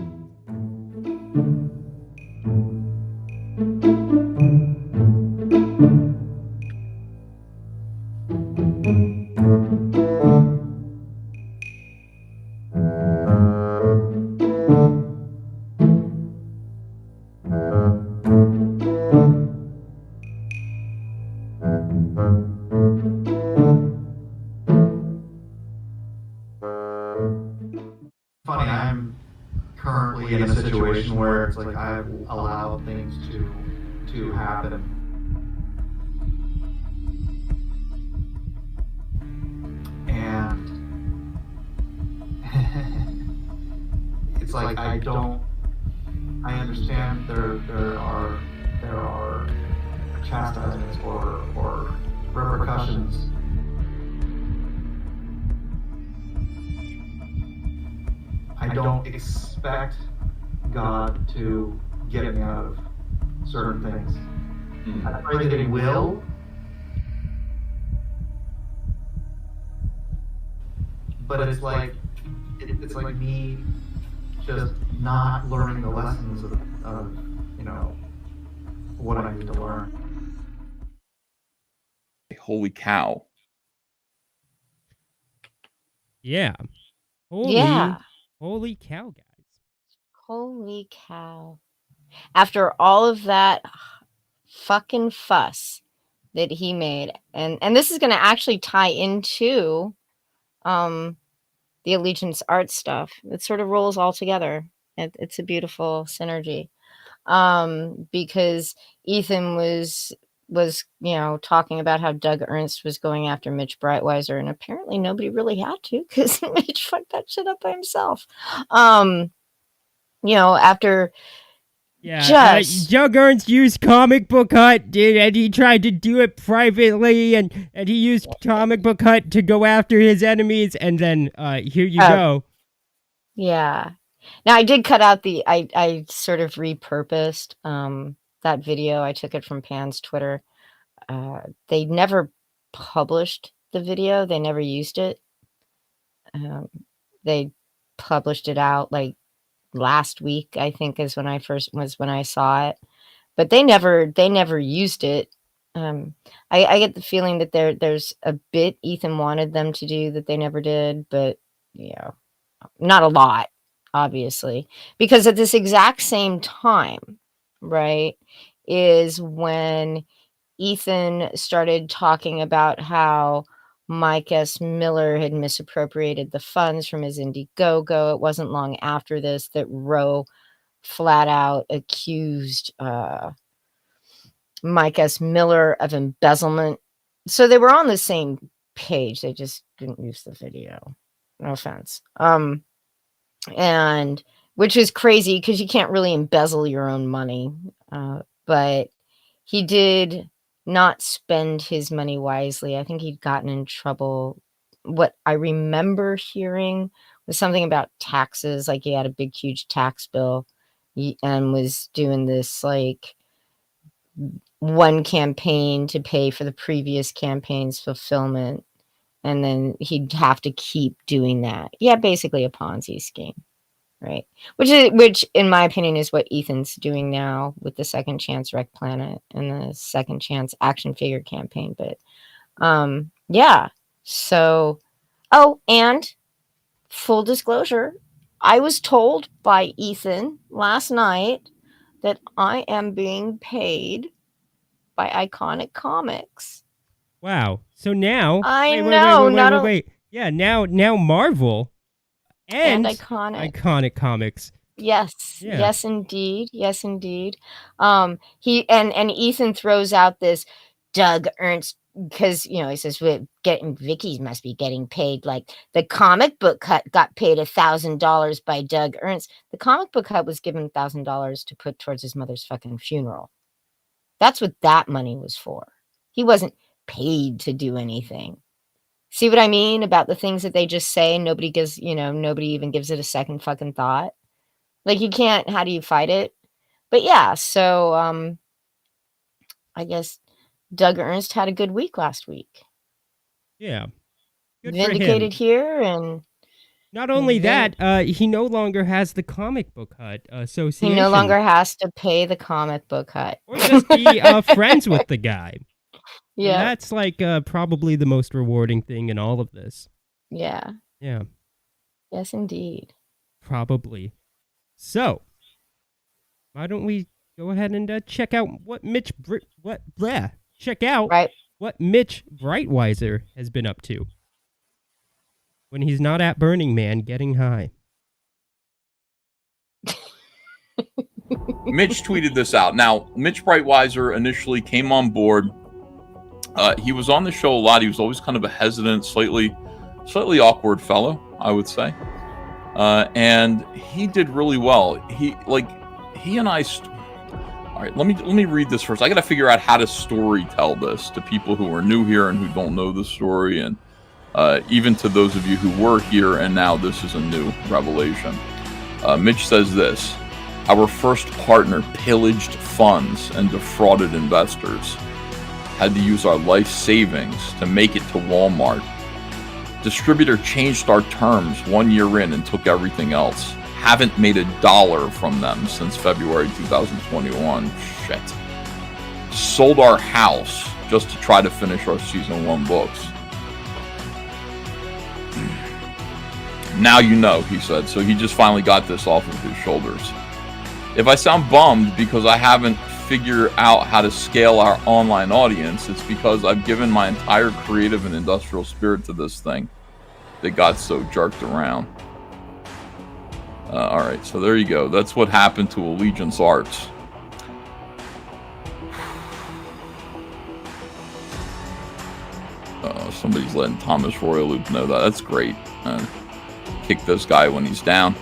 currently in a situation where it's like I've allowed things to happen. And it's like I understand there are chastisements or repercussions. I don't expect God to get me out of certain things. I pray that He will. But it's like me just not learning the lessons of what I need to learn. Holy cow. Yeah. Holy cow, guys. Holy cow. After all of that fucking fuss that he made, and this is going to actually tie into the Allegiance art stuff. It sort of rolls all together. It's a beautiful synergy. Because Ethan was talking about how Doug Ernst was going after Mitch Breitweiser, and apparently nobody really had to, because Mitch fucked that shit up by himself. After Doug Ernst used Comic Book Hut, and he tried to do it privately, and he used Comic Book Hut to go after his enemies, and then here you go. Yeah. Now I did cut out I sort of repurposed that video. I took it from Pan's Twitter. They never published the video. They never used it. They published it out like last week, I think, is when I saw it. But they never used it. I get the feeling that there's a bit Ethan wanted them to do that they never did, but not a lot, obviously, because at this exact same time, right, is when Ethan started talking about how Mike S. Miller had misappropriated the funds from his Indiegogo. It wasn't long after this that Roe flat out accused Mike S. Miller of embezzlement. So they were on the same page. They just didn't use the video. No offense. And which is crazy because you can't really embezzle your own money. But he did not spend his money wisely. I think he'd gotten in trouble. What I remember hearing was something about taxes. Like he had a big, huge tax bill and was doing this like one campaign to pay for the previous campaign's fulfillment. And then he'd have to keep doing that. Yeah, basically a Ponzi scheme, right? Which in my opinion is what Ethan's doing now with the Second Chance Wreck Planet and the Second Chance action figure campaign. But yeah. So, and full disclosure, I was told by Ethan last night that I am being paid by Iconic Comics. Wow. So now wait. Yeah, now Marvel and Iconic Comics. Yes. Yeah. Yes indeed. He and Ethan throws out this Doug Ernst, because he says Vicky must be getting paid. Like the Comic Book Hut got paid $1,000 by Doug Ernst. The Comic Book Hut was given $1,000 to put towards his mother's fucking funeral. That's what that money was for. He wasn't paid to do anything. See what I mean about the things that they just say and nobody even gives it a second fucking thought. Like you can't, how do you fight it? But yeah, so I guess Doug Ernst had a good week last week. Yeah. Good vindicated here, and not only that, he no longer has the Comic Book Hut association. He no longer has to pay the Comic Book Hut. Or just be friends with the guy. Yeah. And that's like probably the most rewarding thing in all of this. Yeah. Yeah. Yes, indeed. Probably. So, why don't we go ahead and check out what Mitch Breitweiser has been up to when he's not at Burning Man getting high. Mitch tweeted this out. Now, Mitch Breitweiser initially came on board. He was on the show a lot. He was always kind of a hesitant, slightly awkward fellow, I would say. And he did really well. He and I. All right, let me read this first. I got to figure out how to story tell this to people who are new here and who don't know the story, and even to those of you who were here and now this is a new revelation. Mitch says this: our first partner pillaged funds and defrauded investors. Had to use our life savings to make it to Walmart. Distributor changed our terms 1 year in and took everything else. Haven't made $1 from them since February 2021. Shit. Sold our house just to try to finish our season 1 books. Now you know, he said. So he just finally got this off of his shoulders. If I sound bummed because I haven't figured out how to scale our online audience, it's because I've given my entire creative and industrial spirit to this thing that got so jerked around. All right, so there you go. That's what happened to Allegiance Arts. Somebody's letting Thomas Royaloop know that. That's great. Kick this guy when he's down.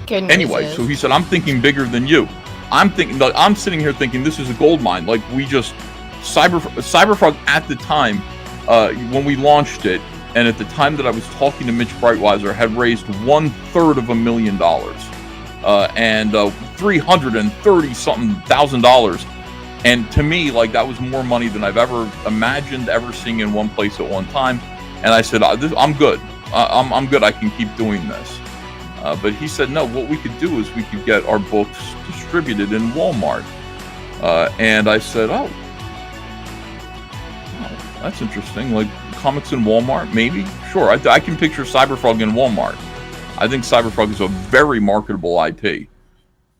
Anyway, so he said, I'm thinking bigger than you. I'm sitting here thinking this is a gold mine. Like, we just Cyberfrog at the time when we launched it, and at the time that I was talking to Mitch Breitweiser, had raised $1/3 and $330-something thousand. And to me, like, that was more money than I've ever imagined ever seeing in one place at one time. And I said, I'm good. I'm good. I can keep doing this. But he said, no, what we could do is we could get our books distributed in Walmart. And I said, oh, that's interesting. Like, comics in Walmart, maybe? Sure, I can picture Cyberfrog in Walmart. I think Cyberfrog is a very marketable IP.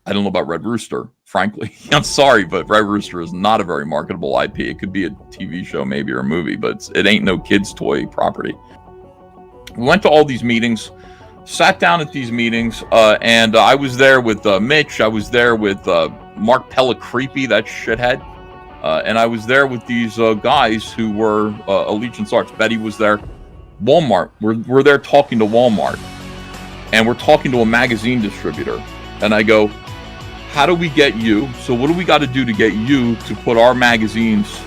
I don't know about Red Rooster, frankly. I'm sorry, but Red Rooster is not a very marketable IP. It could be a TV show, maybe, or a movie, but it ain't no kids' toy property. We went to all these meetings, sat down at these meetings, and I was there with Mitch. I was there with Mark Pellicreepy, that shithead. And I was there with these guys who were Allegiance Arts. Betty was there. Walmart. We're there talking to Walmart. And we're talking to a magazine distributor. And I go, how do we get you? So what do we got to do to get you to put our magazines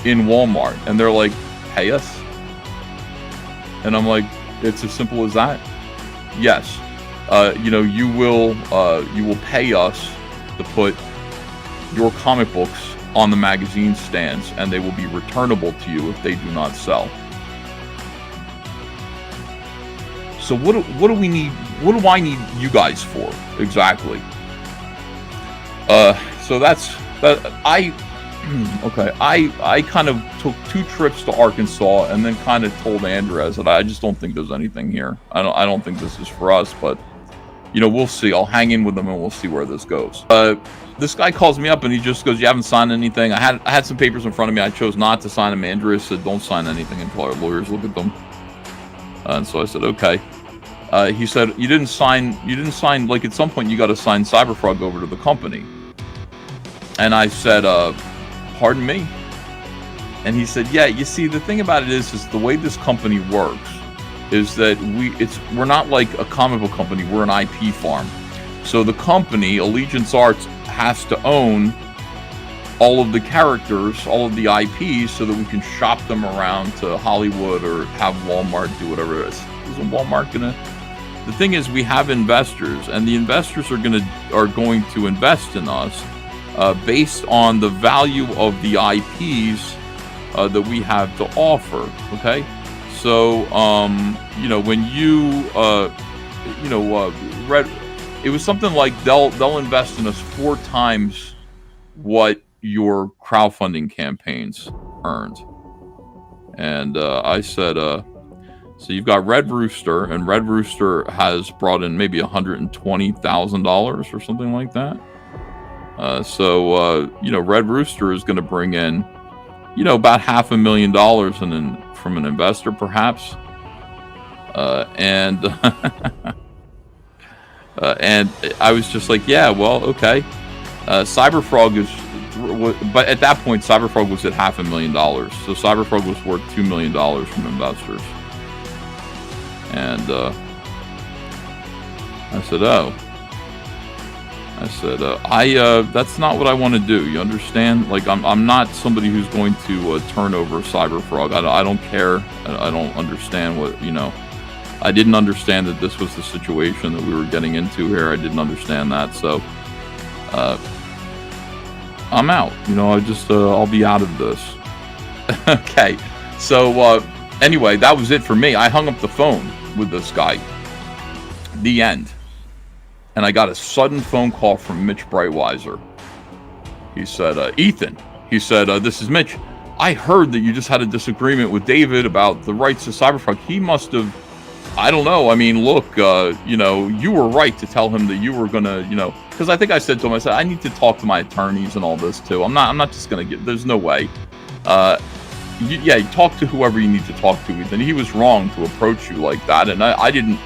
in Walmart? And they're like, pay us. And I'm like, it's as simple as that. Yes. You will pay us to put your comic books on the magazine stands, and they will be returnable to you if they do not sell. So what do we need? What do I need you guys for exactly? So that's that. I kind of took 2 trips to Arkansas and then kind of told Andres that I just don't think there's anything here. I don't think this is for us, but we'll see. I'll hang in with them and we'll see where this goes. This guy calls me up and he just goes, you haven't signed anything? I had some papers in front of me. I chose not to sign them. Andres said, don't sign anything until our lawyers look at them. And so I said, okay. He said, you didn't sign, like, at some point you got to sign Cyberfrog over to the company. And I said, pardon me? And he said, yeah, you see, the thing about it is the way this company works is that we're not like a comic book company, we're an IP farm. So the company, Allegiance Arts, has to own all of the characters, all of the IPs, so that we can shop them around to Hollywood or have Walmart do whatever it is. Isn't Walmart gonna? The thing is, we have investors, and the investors are going to invest in us based on the value of the IPs that we have to offer. Okay, so when read. It was something like they'll invest in us 4 times what your crowdfunding campaigns earned. And I said, so you've got Red Rooster, and Red Rooster has brought in maybe $120,000 or something like that. So Red Rooster is going to bring in, about $500,000 from an investor, perhaps. And And I was just like, yeah, well, okay. Cyberfrog is, but at that point, Cyberfrog was at $500,000. So Cyberfrog was worth $2 million from investors. And I said, oh. I said, that's not what I want to do. You understand? Like, I'm not somebody who's going to turn over Cyberfrog. I don't care. I don't understand what, you know. I didn't understand that this was the situation that we were getting into here. I didn't understand that. So, I'm out. You know, I'll be out of this. Okay. So, anyway, that was it for me. I hung up the phone with this guy. The end. And I got a sudden phone call from Mitch Breitweiser. He said, Ethan, he said, this is Mitch. I heard that you just had a disagreement with David about the rights to Cyberfrog. He must have, I don't know. I mean, look, you know, you were right to tell him that you were going to, you know, because I think I said to him, I said, I need to talk to my attorneys and all this too. I'm not just going to get, there's no way. Yeah, talk to whoever you need to talk to, Ethan. He was wrong to approach you like that. And I didn't,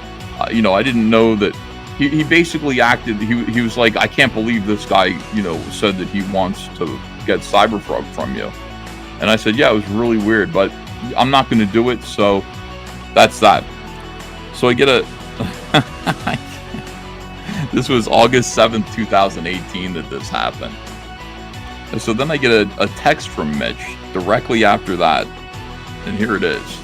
you know, I didn't know that. He basically acted, he was like, I can't believe this guy, you know, said that he wants to get Cyberfrog from you. And I said, yeah, it was really weird, but I'm not going to do it, so that's that. So I get a, this was August 7th, 2018 that this happened. And so then I get a text from Mitch directly after that, and here it is.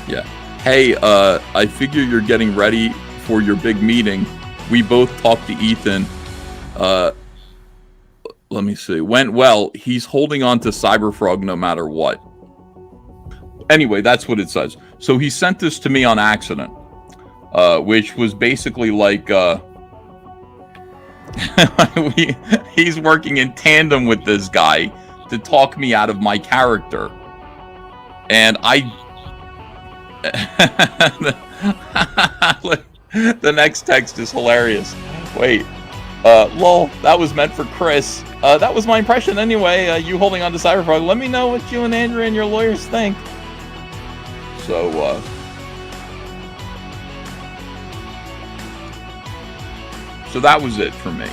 Yeah. Hey, I figure you're getting ready for your big meeting. We both talked to Ethan. Let me see. Went well. He's holding on to Cyberfrog no matter what. Anyway, that's what it says. So he sent this to me on accident, which was basically like he's working in tandem with this guy to talk me out of my character. And the next text is hilarious. Wait, lol, that was meant for Chris. That was my impression anyway. You holding on to Cyberfrog. Let me know what you and Andrew and your lawyers think. So, so that was it for me.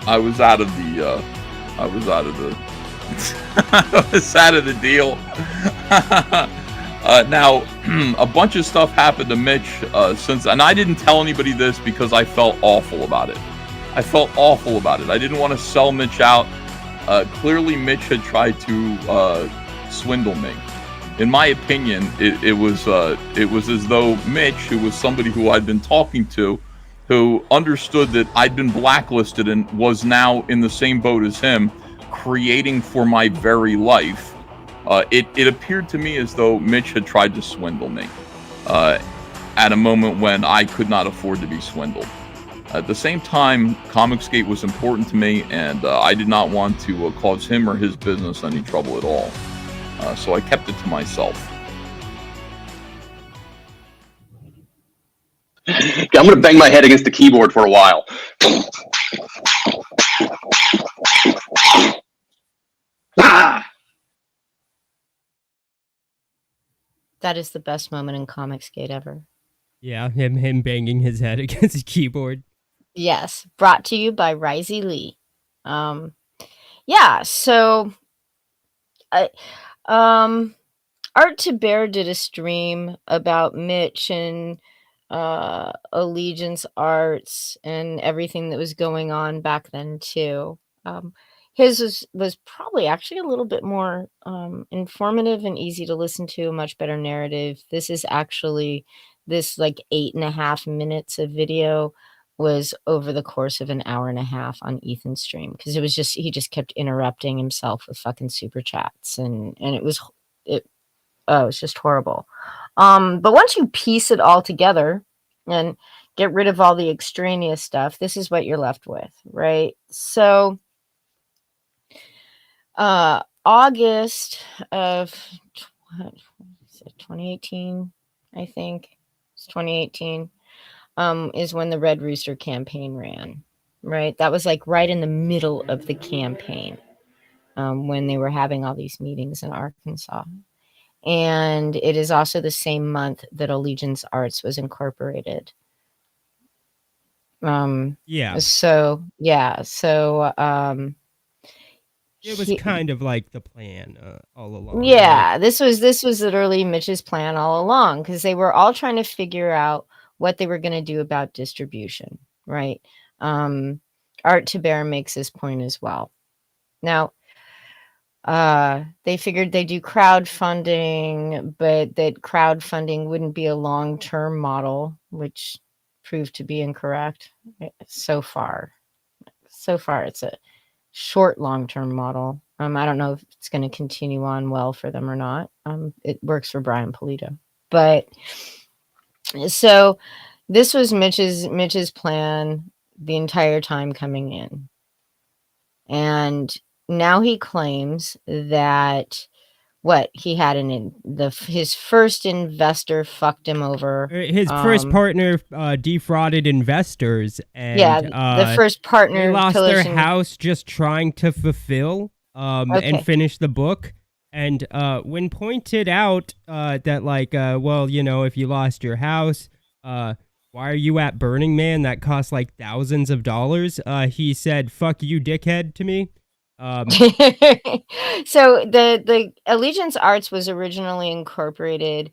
I was out of the, I was out of the deal. Now, a bunch of stuff happened to Mitch since, and I didn't tell anybody this because I felt awful about it. I felt awful about it. I didn't want to sell Mitch out. Clearly, Mitch had tried to swindle me. In my opinion, it was as though Mitch, who was somebody who I'd been talking to, who understood that I'd been blacklisted and was now in the same boat as him, creating for my very life. It appeared to me as though Mitch had tried to swindle me at a moment when I could not afford to be swindled. At the same time, Comicsgate was important to me, and I did not want to cause him or his business any trouble at all. So I kept it to myself. I'm going to bang my head against the keyboard for a while. Ah! That is the best moment in Comicsgate ever. Yeah, him banging his head against his keyboard. Yes, brought to you by Risey Lee. Yeah, so Art to Bear did a stream about Mitch and Allegiance Arts and everything that was going on back then too. His was probably actually a little bit more informative and easy to listen to, a much better narrative. This is actually, this like 8.5 minutes of video was over the course of an hour and a half on Ethan's stream, because it was just, he just kept interrupting himself with fucking super chats, and it was just horrible. But once you piece it all together and get rid of all the extraneous stuff, this is what you're left with, right? So August of 2018, I think it's 2018, is when the Red Rooster campaign ran, right? That was like right in the middle of the campaign, when they were having all these meetings in Arkansas. And it is also the same month that Allegiance Arts was incorporated. Yeah. So it was kind of like the plan all along. Yeah, right? this was literally Mitch's plan all along, because they were all trying to figure out what they were going to do about distribution, right? Art to Bear makes this point as well. Now, they figured they'd do crowdfunding, but that crowdfunding wouldn't be a long-term model, which proved to be incorrect so far. So far, it's a short long-term model. I don't know if it's going to continue on well for them or not. It works for Brian Pulido. But so this was Mitch's plan the entire time coming in. And now he claims that he had his first investor fucked him over. His first partner defrauded investors, and the first partner they lost their house just trying to fulfill and finish the book. And when pointed out that well, if you lost your house, why are you at Burning Man? That costs like thousands of dollars. He said, "Fuck you, dickhead," to me. So the Allegiance Arts was originally incorporated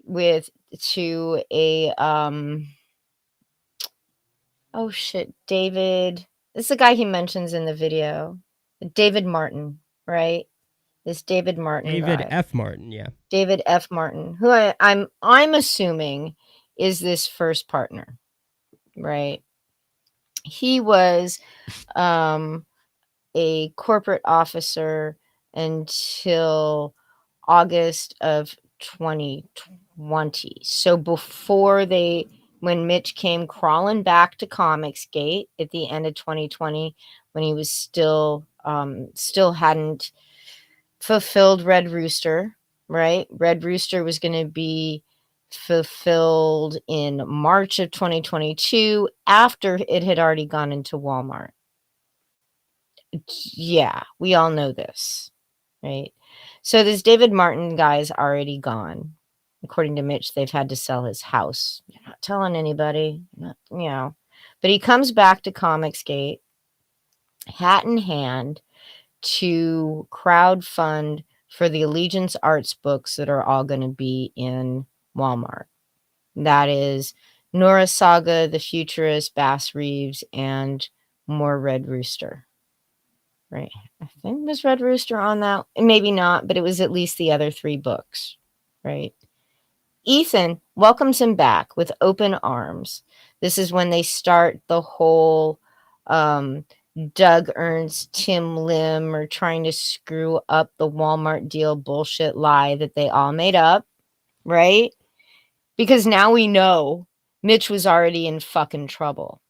to a oh shit, David. This is the guy he mentions in the video. David Martin, right? This David Martin. David guy. F. Martin, yeah. David F. Martin, who I'm assuming is this first partner, right? He was a corporate officer until August of 2020. So when Mitch came crawling back to Comicsgate at the end of 2020, when he was still hadn't fulfilled Red Rooster, right? Red Rooster was going to be fulfilled in March of 2022 after it had already gone into Walmart. Yeah, we all know this, right? So this David Martin guy's already gone. According to Mitch, they've had to sell his house. You're not telling anybody, but he comes back to Comicsgate, hat in hand, to crowdfund for the Allegiance Arts books that are all going to be in Walmart. That is Nora Saga, The Futurist, Bass Reeves, and more Red Rooster. Right. I think was Red Rooster on that. Maybe not, but it was at least the other 3 books. Right. Ethan welcomes him back with open arms. This is when they start the whole Doug Ernst, Tim Lim are trying to screw up the Walmart deal bullshit lie that they all made up. Right. Because now we know Mitch was already in fucking trouble.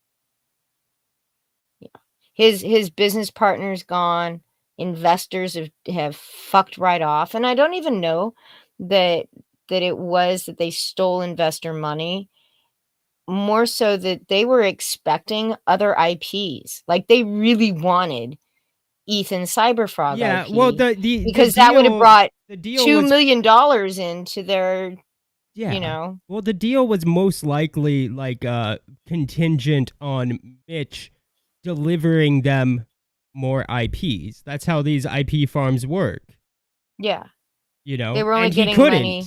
His business partner's gone. Investors have fucked right off. And I don't even know that it was that they stole investor money. More so that they were expecting other IPs. Like they really wanted Ethan Cyberfrog IP. Well, because that would have brought $2 million into their. Yeah. Well, the deal was most likely contingent on Mitch delivering them more IPs. That's how these IP farms work. Yeah. They were only getting money.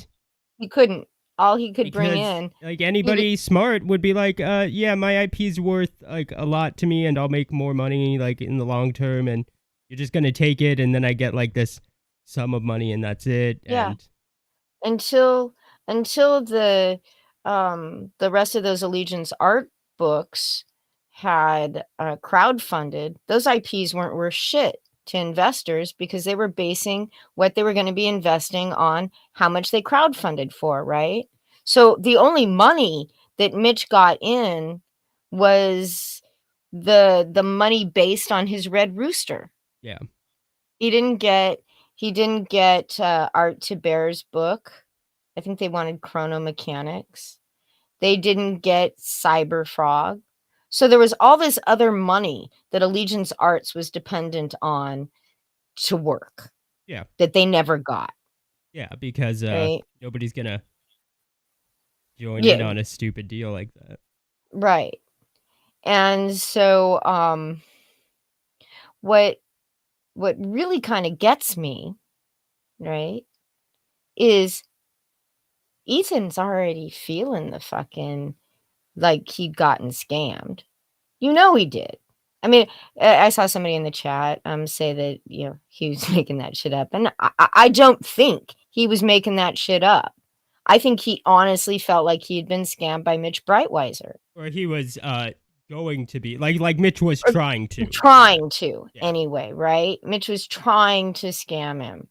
He couldn't. All he could bring in. Like anybody smart would be like, yeah, my IP's worth like a lot to me and I'll make more money like in the long term and you're just going to take it and then I get like this sum of money and that's it. Yeah. Until the rest of those Allegiance art books had crowdfunded, those IPs weren't worth shit to investors because they were basing what they were going to be investing on how much they crowdfunded for, right? So the only money that Mitch got in was the money based on his Red Rooster. Yeah. He didn't get Art to Bear's book. I think they wanted Chrono Mechanics. They didn't get Cyberfrog. So there was all this other money that Allegiance Arts was dependent on to work. Yeah. That they never got. Yeah, because right? nobody's gonna join in on a stupid deal like that. Right. And so what really kind of gets me, right, is Ethan's already feeling the fucking like he'd gotten scammed. You know he did. I mean, I saw somebody in the chat say that, he was making that shit up. And I don't think he was making that shit up. I think he honestly felt like he had been scammed by Mitch Breitweiser. Or he was going to be like Mitch was trying to. Yeah. Anyway, right? Mitch was trying to scam him.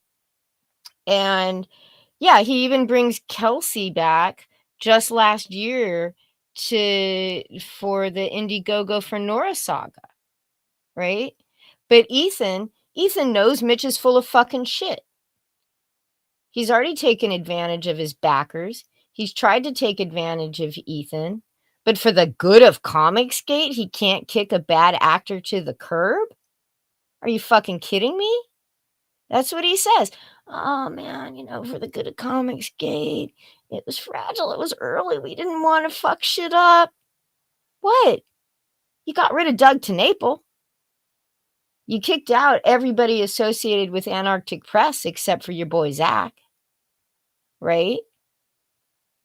And yeah, he even brings Kelsey back just last year for the Indiegogo for Nora saga, right? But Ethan knows Mitch is full of fucking shit. He's already taken advantage of his backers. He's tried to take advantage of Ethan, but for the good of Comicsgate, he can't kick a bad actor to the curb? Are you fucking kidding me? That's what he says. Oh man, for the good of Comicsgate, it was fragile. It was early. We didn't want to fuck shit up. What? You got rid of Doug TenNapel. You kicked out everybody associated with Antarctic Press except for your boy Zach. Right?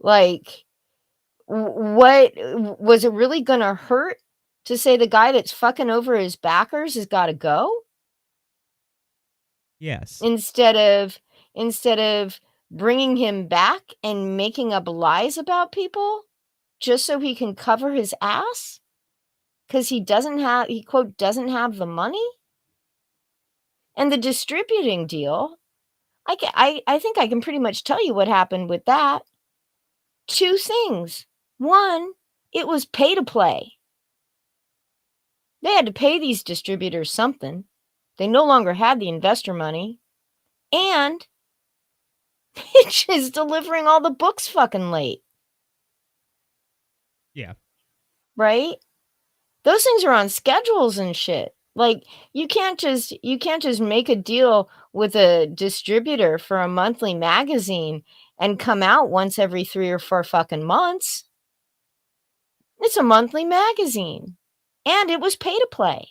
Like, what was it really gonna hurt to say the guy that's fucking over his backers has got to go? Yes. Instead of bringing him back and making up lies about people just so he can cover his ass because he quote doesn't have the money. And the distributing deal, I think I can pretty much tell you what happened with that. Two things. One, it was pay to play. They had to pay these distributors something. They no longer had the investor money. And Mitch is delivering all the books fucking late. Yeah. Right? Those things are on schedules and shit. Like, you can't just make a deal with a distributor for a monthly magazine and come out once every 3 or 4 fucking months. It's a monthly magazine. And it was pay to play.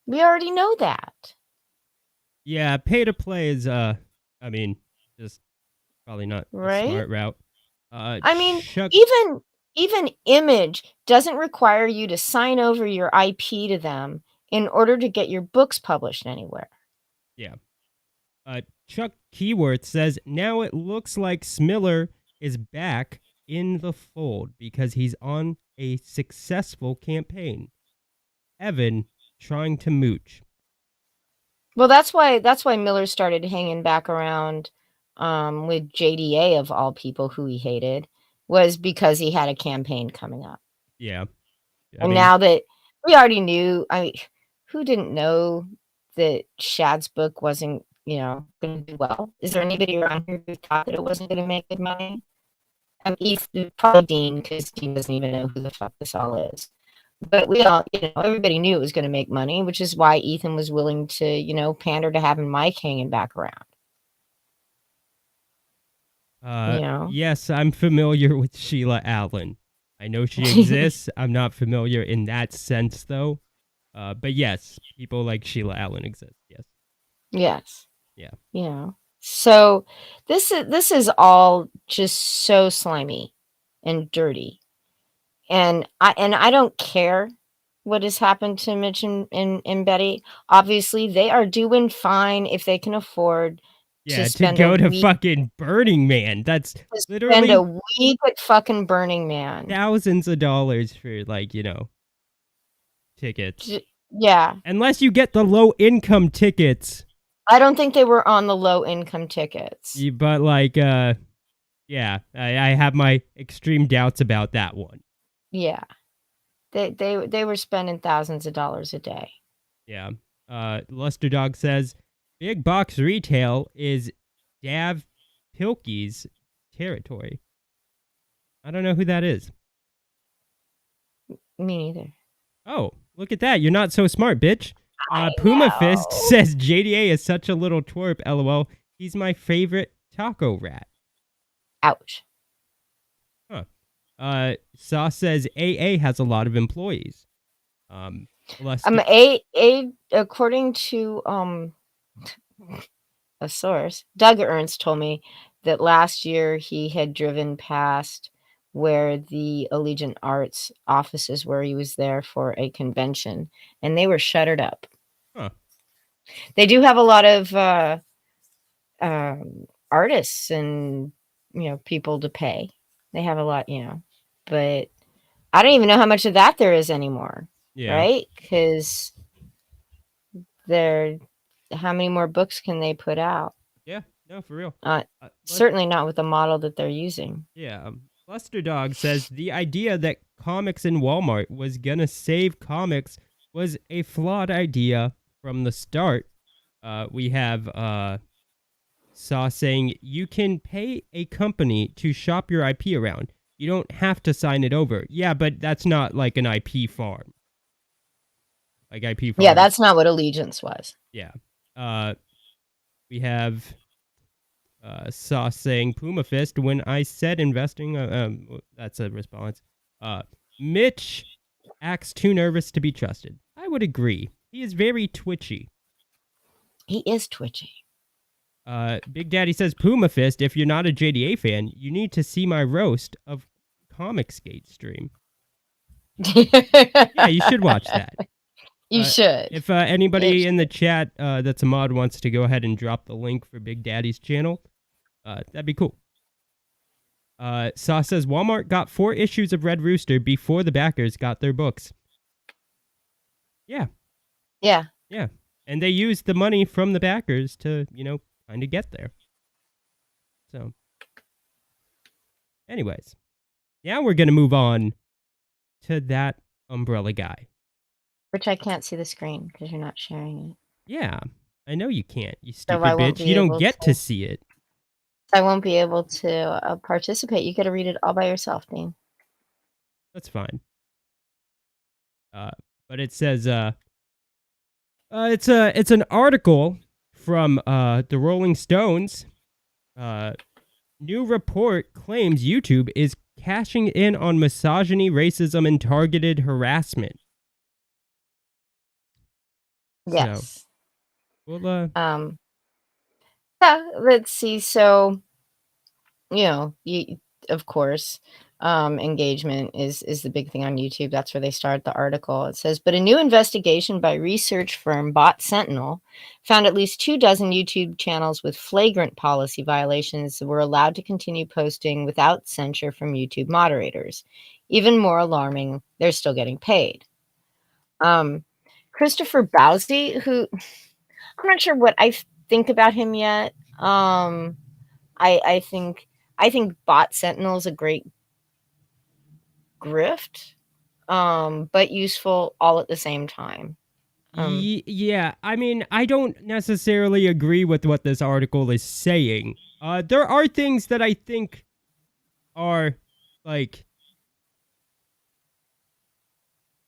We already know that. Yeah, pay to play is just probably not right? a smart route. I mean, even Image doesn't require you to sign over your IP to them in order to get your books published anywhere. Yeah. Chuck Keyworth says, now it looks like Smiller is back in the fold because he's on a successful campaign. Evan trying to mooch. Well, that's why Miller started hanging back around with JDA of all people who he hated, was because he had a campaign coming up. Yeah. Now that we already knew, who didn't know that Shad's book wasn't, going to do well? Is there anybody around here who thought that it wasn't going to make good money? Probably Dean, because Dean doesn't even know who the fuck this all is. But we all, everybody knew it was going to make money, which is why Ethan was willing to, pander to having Mike hanging back around. Yes, I'm familiar with Sheila Allen. I know she exists. I'm not familiar in that sense, though. But yes, people like Sheila Allen exist. Yes. Yes. Yeah. So this is all just so slimy and dirty. And I don't care what has happened to Mitch and Betty. Obviously, they are doing fine if they can afford to go to fucking Burning Man. That's literally spend a week at fucking Burning Man. Thousands of dollars for tickets. Yeah. Unless you get the low income tickets. I don't think they were on the low income tickets. But I have my extreme doubts about that one. Yeah. They were spending thousands of dollars a day. Yeah. Luster Dog says big box retail is Dav Pilkey's territory. I don't know who that is. Me neither. Oh, look at that. You're not so smart, bitch. Puma Fist says JDA is such a little twerp. LOL. He's my favorite taco rat. Ouch. Huh. Sauce says AA has a lot of employees. According to a source, Doug Ernst told me that last year he had driven past where the Allegiant Arts offices were. He was there for a convention, and they were shuttered up. Huh. They do have a lot of artists and people to pay. They have a lot, but I don't even know how much of that there is anymore. Yeah. Right? Because how many more books can they put out? Yeah. No, for real. Certainly not with the model that they're using. Yeah. Luster Dog says the idea that comics in Walmart was gonna save comics was a flawed idea from the start. We have Saw saying you can pay a company to shop your IP around. You don't have to sign it over. Yeah, but that's not like an IP farm. Like IP farm. Yeah, that's not what Allegiance was. Yeah. We have Sauce saying Puma Fist when I said investing. That's a response. Mitch acts too nervous to be trusted. I would agree. He is very twitchy. He is twitchy. Big Daddy says Puma Fist. If you're not a JDA fan, you need to see my roast of Comicsgate stream. Yeah, you should watch that. You should. If anybody in the chat that's a mod wants to go ahead and drop the link for Big Daddy's channel, that'd be cool. Sauce says Walmart got 4 issues of Red Rooster before the backers got their books. Yeah. Yeah. Yeah. And they used the money from the backers to, kind of get there. So, anyways, now we're going to move on to that umbrella guy. Which I can't see the screen because you're not sharing it. Yeah, I know you can't, you stupid bitch. You don't get to see it. I won't be able to participate. You got to read it all by yourself, Dean. That's fine. But it says it's an article from the Rolling Stones. New report claims YouTube is cashing in on misogyny, racism, and targeted harassment. Yes. So, well, yeah, let's see. So, of course, engagement is the big thing on YouTube. That's where they start the article. It says, but a new investigation by research firm Bot Sentinel found at least 24 YouTube channels with flagrant policy violations were allowed to continue posting without censure from YouTube moderators. Even more alarming, they're still getting paid. Christopher Bowsey, who I'm not sure what I think about him yet. I think Bot Sentinel is a great grift, but useful all at the same time. Yeah, I mean, I don't necessarily agree with what this article is saying. There are things that I think are, like,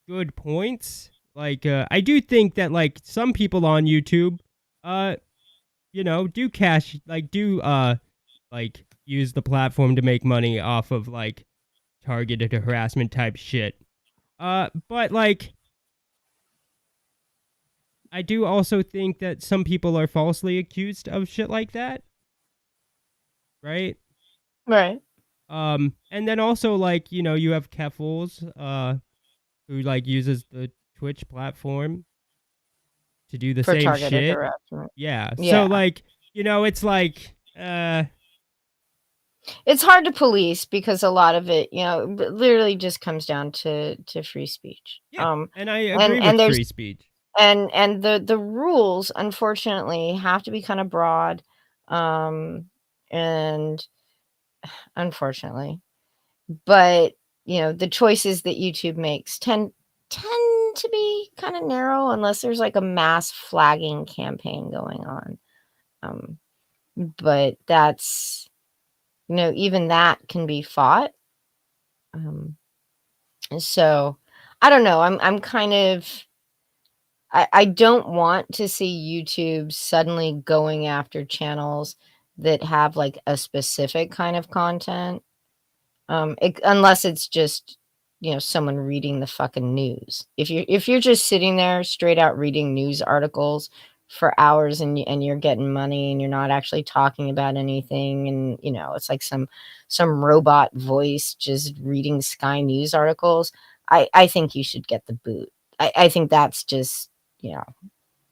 good points. Like, I do think that, like, some people on YouTube, do cash, like, use the platform to make money off of, like, targeted harassment type shit. But, like, I do also think that some people are falsely accused of shit like that. Right? Right. And then also, like, you have Keffels, who, like, uses the Twitch platform to do the For same targeted shit. harassment. Yeah. Yeah. So, like, it's like, it's hard to police because a lot of it, literally just comes down to free speech. Yeah, and I agree with free speech. And the rules, unfortunately, have to be kind of broad, and unfortunately, but the choices that YouTube makes tend to be kind of narrow unless there's like a mass flagging campaign going on. But that's even that can be fought. So I don't know. I'm kind of I don't want to see YouTube suddenly going after channels that have like a specific kind of content. Unless it's just, someone reading the fucking news. If you're just sitting there straight out reading news articles for hours and you're getting money and you're not actually talking about anything, and it's like some robot voice just reading Sky News articles, I think you should get the boot. I think that's just,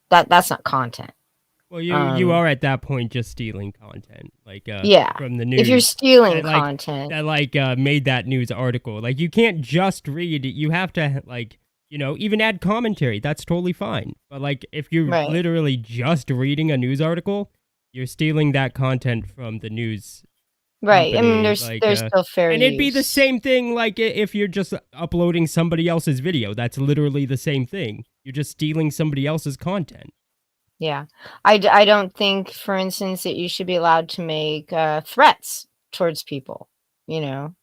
that's not content. Well, you are at that point just stealing content, like from the news. If you're stealing that, content, that made that news article, like you can't just read. You have to even add commentary. That's totally fine. But like if you're literally just reading a news article, you're stealing that content from the news. Right. Company. I mean, there's still fair use. And it'd be the same thing like if you're just uploading somebody else's video. That's literally the same thing. You're just stealing somebody else's content. Yeah. I don't think, for instance, that you should be allowed to make threats towards people, I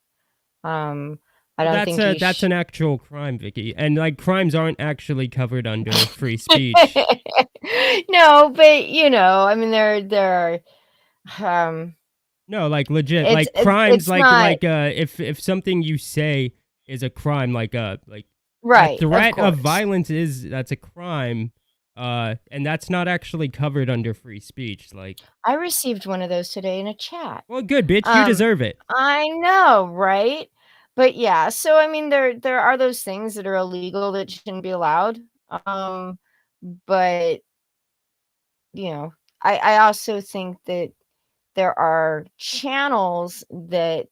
don't think that's an actual crime, Vicky. And like crimes aren't actually covered under free speech. No, but I mean there are no, like legit, like crimes, if something you say is a crime, like right, a threat of violence that's a crime, and that's not actually covered under free speech. Like I received one of those today in a chat. Well, good, bitch, you deserve it. I know, right? But yeah, so I mean there are those things that are illegal that shouldn't be allowed. But I also think that there are channels that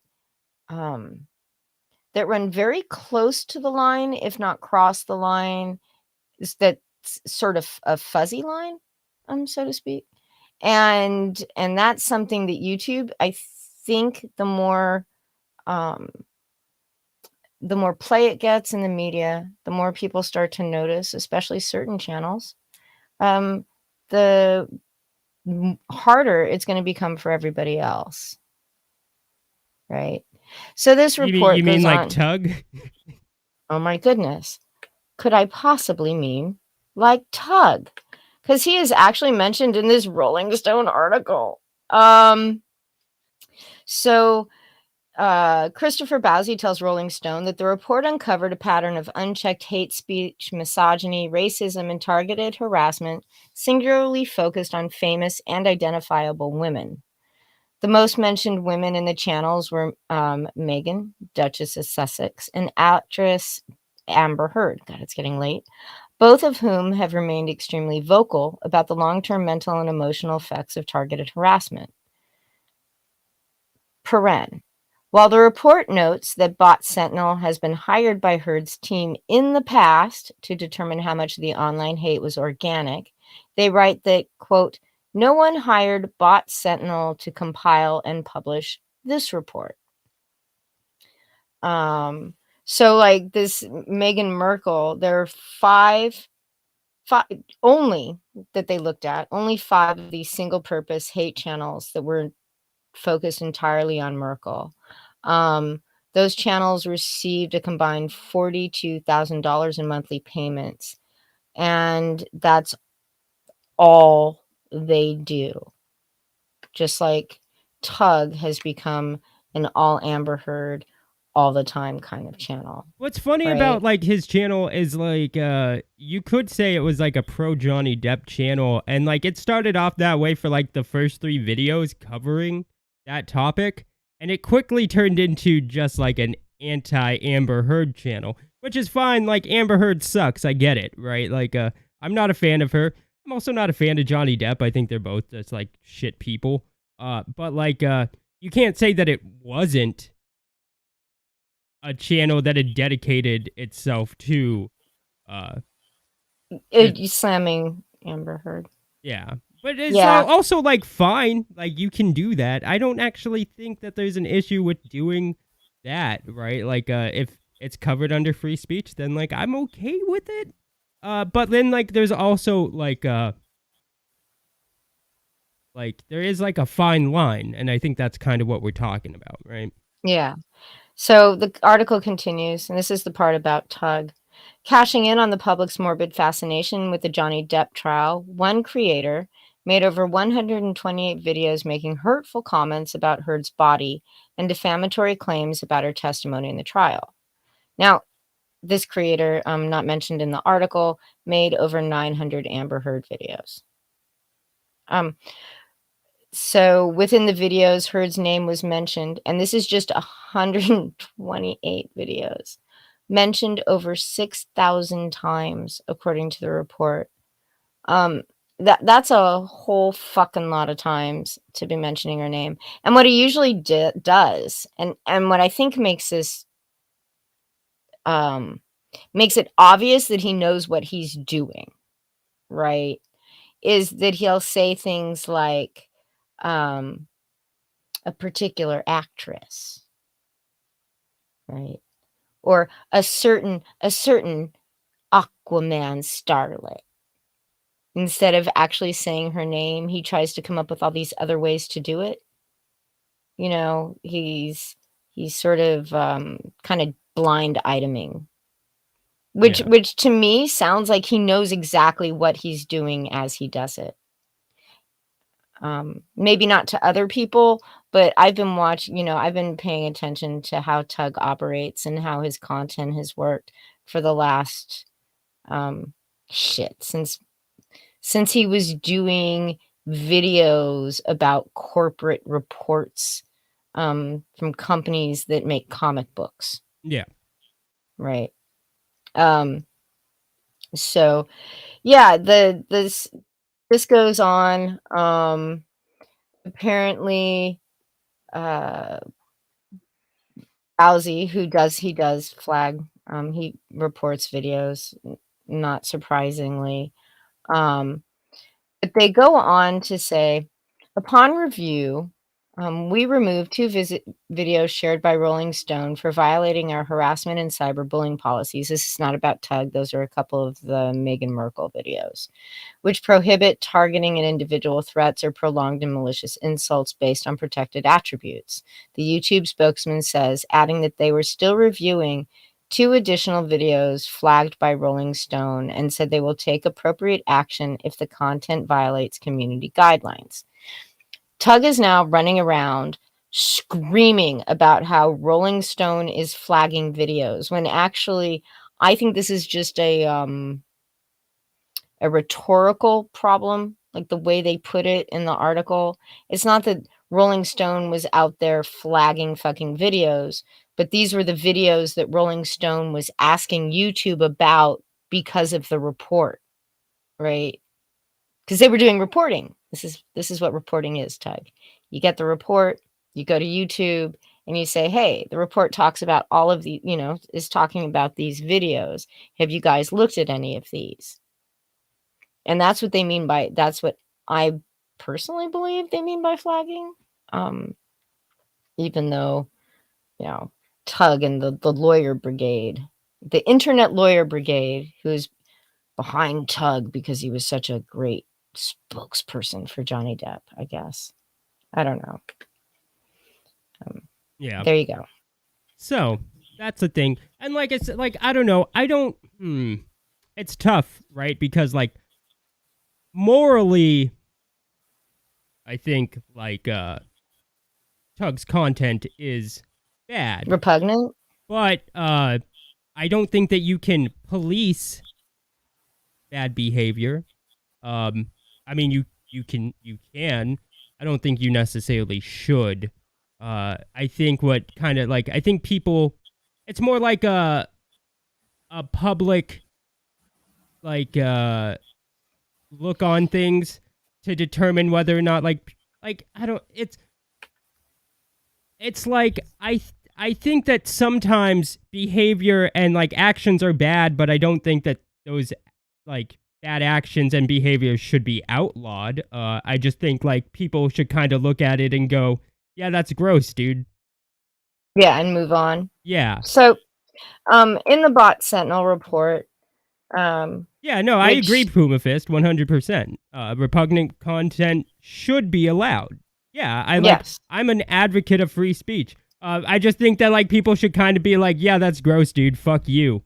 that run very close to the line, if not cross the line. That's sort of a fuzzy line, so to speak. And that's something that YouTube, I think the more play it gets in the media, the more people start to notice, especially certain channels, the harder it's going to become for everybody else. Right. So this report you mean like Tug? Oh my goodness. Could I possibly mean like Tug? Because he is actually mentioned in this Rolling Stone article. So Christopher Bowsey tells Rolling Stone that the report uncovered a pattern of unchecked hate speech, misogyny, racism, and targeted harassment, singularly focused on famous and identifiable women. The most mentioned women in the channels were Meghan, Duchess of Sussex, and actress Amber Heard. God, it's getting late. Both of whom have remained extremely vocal about the long-term mental and emotional effects of targeted harassment. While the report notes that Bot Sentinel has been hired by Heard's team in the past to determine how much of the online hate was organic, they write that, quote, no one hired Bot Sentinel to compile and publish this report. So like this Meghan Markle, there are five only that they looked at, only 5 of these single purpose hate channels that were focused entirely on Merkel. Those channels received a combined $42,000 in monthly payments, and that's all they do. Just like Tug has become an all Amber Heard all the time kind of channel. What's funny about like his channel is like you could say it was like a pro Johnny Depp channel, and like it started off that way for like the first 3 videos covering that topic, and it quickly turned into just like an anti-Amber Heard channel, which is fine. Like Amber Heard sucks, I get it, right? Like I'm not a fan of her. I'm also not a fan of Johnny Depp. I think they're both just like shit people. But like you can't say that it wasn't a channel that had dedicated itself to slamming Amber Heard. Yeah. But it's also like fine, like you can do that. I don't actually think that there's an issue with doing that, right? Like if it's covered under free speech, then like I'm okay with it. But then like there's also like there is like a fine line, and I think that's kind of what we're talking about, right? Yeah. So the article continues, and this is the part about Tug. Cashing in on the public's morbid fascination with the Johnny Depp trial, one creator made over 128 videos making hurtful comments about Heard's body and defamatory claims about her testimony in the trial. Now, this creator, not mentioned in the article, made over 900 Amber Heard videos. So within the videos, Heard's name was mentioned, and this is just 128 videos, mentioned over 6,000 times, according to the report. That's a whole fucking lot of times to be mentioning her name. And what he usually does, and what I think makes this, makes it obvious that he knows what he's doing, right, is that he'll say things like, a particular actress, right, or a certain Aquaman starlet. Instead of actually saying her name, he tries to come up with all these other ways to do it. You know, he's sort of kind of blind iteming, which to me sounds like he knows exactly what he's doing as he does it. Maybe not to other people, but I've been I've been paying attention to how Tug operates and how his content has worked for the last since he was doing videos about corporate reports from companies that make comic books. Yeah. Right. So yeah, this goes on. Apparently, Owsy, he does flag. He reports videos, not surprisingly. But they go on to say, upon review, we removed 2 videos shared by Rolling Stone for violating our harassment and cyberbullying policies. This is not about Tug. Those are a couple of the Meghan Markle videos, which prohibit targeting an individual, threats, or prolonged and malicious insults based on protected attributes. The YouTube spokesman says, adding that they were still reviewing 2 additional videos flagged by Rolling Stone and said they will take appropriate action if the content violates community guidelines. Tug is now running around screaming about how Rolling Stone is flagging videos, when actually I think this is just a rhetorical problem, like the way they put it in the article. It's not that Rolling Stone was out there flagging fucking videos, but these were the videos that Rolling Stone was asking YouTube about because of the report, right? Because they were doing reporting. This is what reporting is, Tug. You get the report, you go to YouTube, and you say, hey, the report talks about all of the, is talking about these videos. Have you guys looked at any of these? And that's what they mean by, that's what I personally believe they mean by flagging. Even though, Tug and the lawyer brigade, the internet lawyer brigade, who's behind Tug because he was such a great spokesperson for Johnny Depp, I guess. I don't know. Yeah. There you go. So that's the thing. And like I said, I don't know. It's tough, right? Because morally, I think Tug's content is bad. Repugnant? But I don't think that you can police bad behavior. I mean, you can. I don't think you necessarily should. I think what kind of I think people, it's more like a public look on things to determine whether or not it's like I think that sometimes behavior and actions are bad, but I don't think that those bad actions and behaviors should be outlawed. I just think people should kind of look at it and go, yeah, that's gross, dude. Yeah, and move on. Yeah. So, in the Bot Sentinel report, yeah, no, I agree, Puma Fist, 100%. Repugnant content should be allowed. Yeah, yes. I'm an advocate of free speech. I just think that people should kind of be yeah, that's gross, dude. Fuck you.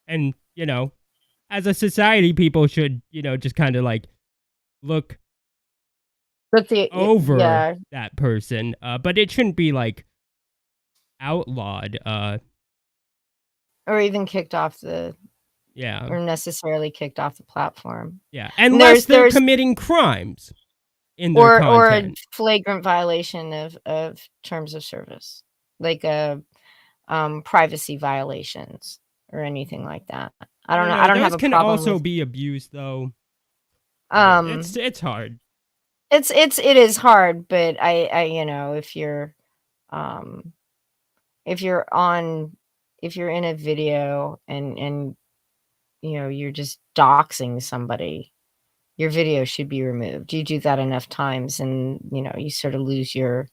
And you know, as a society, people should, just kind of like look over that person, but it shouldn't be like outlawed, or even kicked off the yeah, or necessarily kicked off the platform. Yeah, unless they're committing crimes in their or a content. flagrant violation of terms of service, like privacy violations or anything like that. I don't know. I don't have a can problem also with, be abused though. It's hard. It is hard, but I if you're in a video and you're just doxing somebody, your video should be removed. You do that enough times and you sort of lose your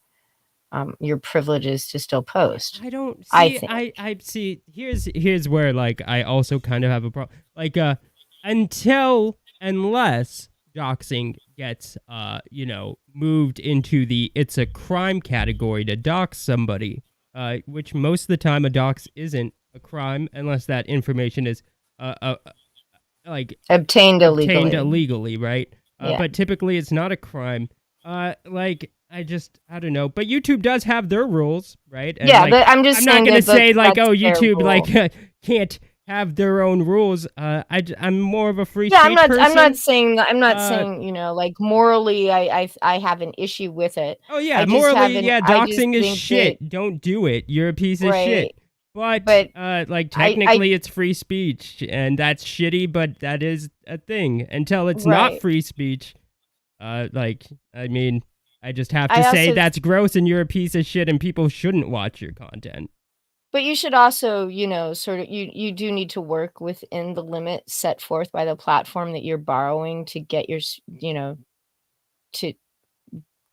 privileges to still post. I don't see I think. I see here's where like I also kind of have a problem. Like unless doxing gets moved into the it's a crime category to dox somebody, which most of the time a dox isn't a crime unless that information is like obtained illegally, right? Yeah. But typically it's not a crime. Like I don't know, but YouTube does have their rules, right? And yeah, like, but I'm not going to say like, oh, YouTube like can't have their own rules. I'm more of a free speech person. I'm not saying that. I'm not saying like morally, I have an issue with it. Oh yeah, morally, doxing is shit. Don't do it. You're a piece of shit. But like technically, it's free speech, and that's shitty. But that is a thing until it's not free speech. Like I mean, I just have to say that's gross, and you're a piece of shit, and people shouldn't watch your content. But you should also, sort of, you do need to work within the limit set forth by the platform that you're borrowing to get your, to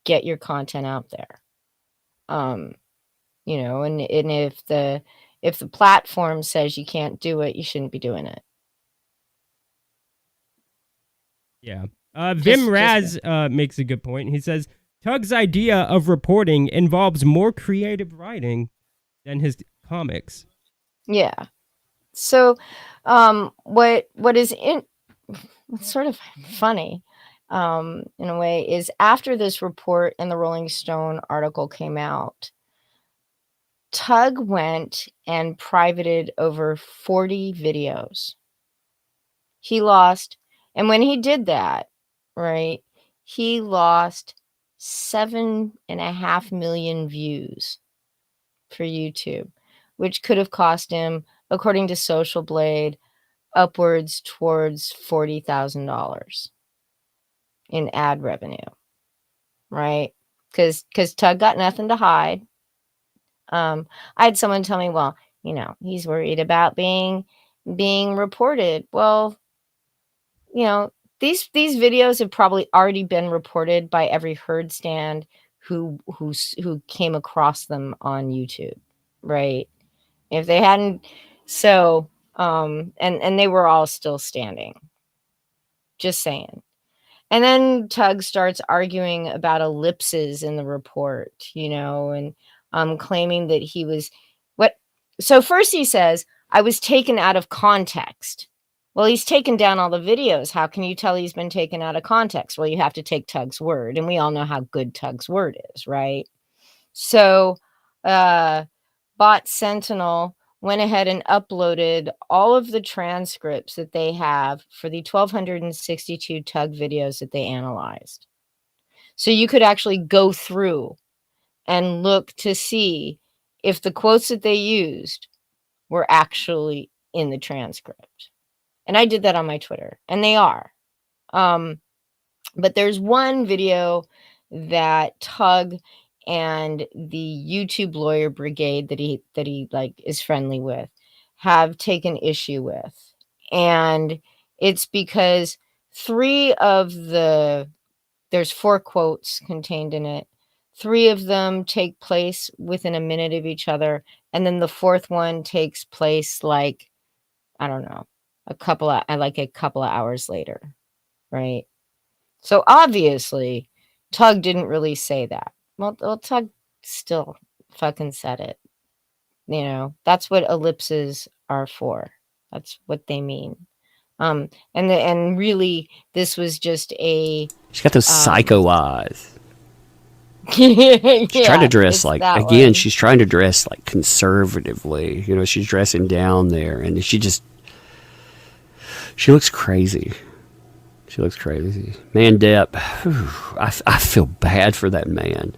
get your content out there. And if the platform says you can't do it, you shouldn't be doing it. Yeah. Vim Raz makes a good point. He says, Tug's idea of reporting involves more creative writing than his comics. Yeah. So, what is what's sort of funny, in a way, is after this report and the Rolling Stone article came out, Tug went and privated over 40 videos. He lost, and when he did that, right, he lost 7.5 million views for YouTube, which could have cost him, according to Social Blade, upwards towards $40,000 in ad revenue, right? Because Tug got nothing to hide. I had someone tell me, well, he's worried about being reported. Well, these videos have probably already been reported by every herd stand who came across them on YouTube, right? If they hadn't, so and they were all still standing. Just saying. And then Tug starts arguing about ellipses in the report, and claiming that he was so first he says, I was taken out of context. Well, he's taken down all the videos. How can you tell he's been taken out of context? Well, you have to take Tug's word, and we all know how good Tug's word is, right? So Bot Sentinel went ahead and uploaded all of the transcripts that they have for the 1,262 Tug videos that they analyzed. So you could actually go through and look to see if the quotes that they used were actually in the transcript. And I did that on my Twitter, and they are. But there's one video that Tug and the YouTube lawyer brigade that he like is friendly with have taken issue with. And it's because there's 4 quotes contained in it. 3 of them take place within a minute of each other. And then the 4th one takes place like, I don't know, a couple of hours later. Right. So obviously Tug didn't really say that. Well, Tug still fucking said it. That's what ellipses are for. That's what they mean. And really, this was just a. She's got those psycho eyes. Yeah, She's trying to dress it's like, that again, way. she's trying to dress like conservatively. You know, she's dressing down there, and she looks crazy. She looks crazy. Man, Depp, whew, I feel bad for that man.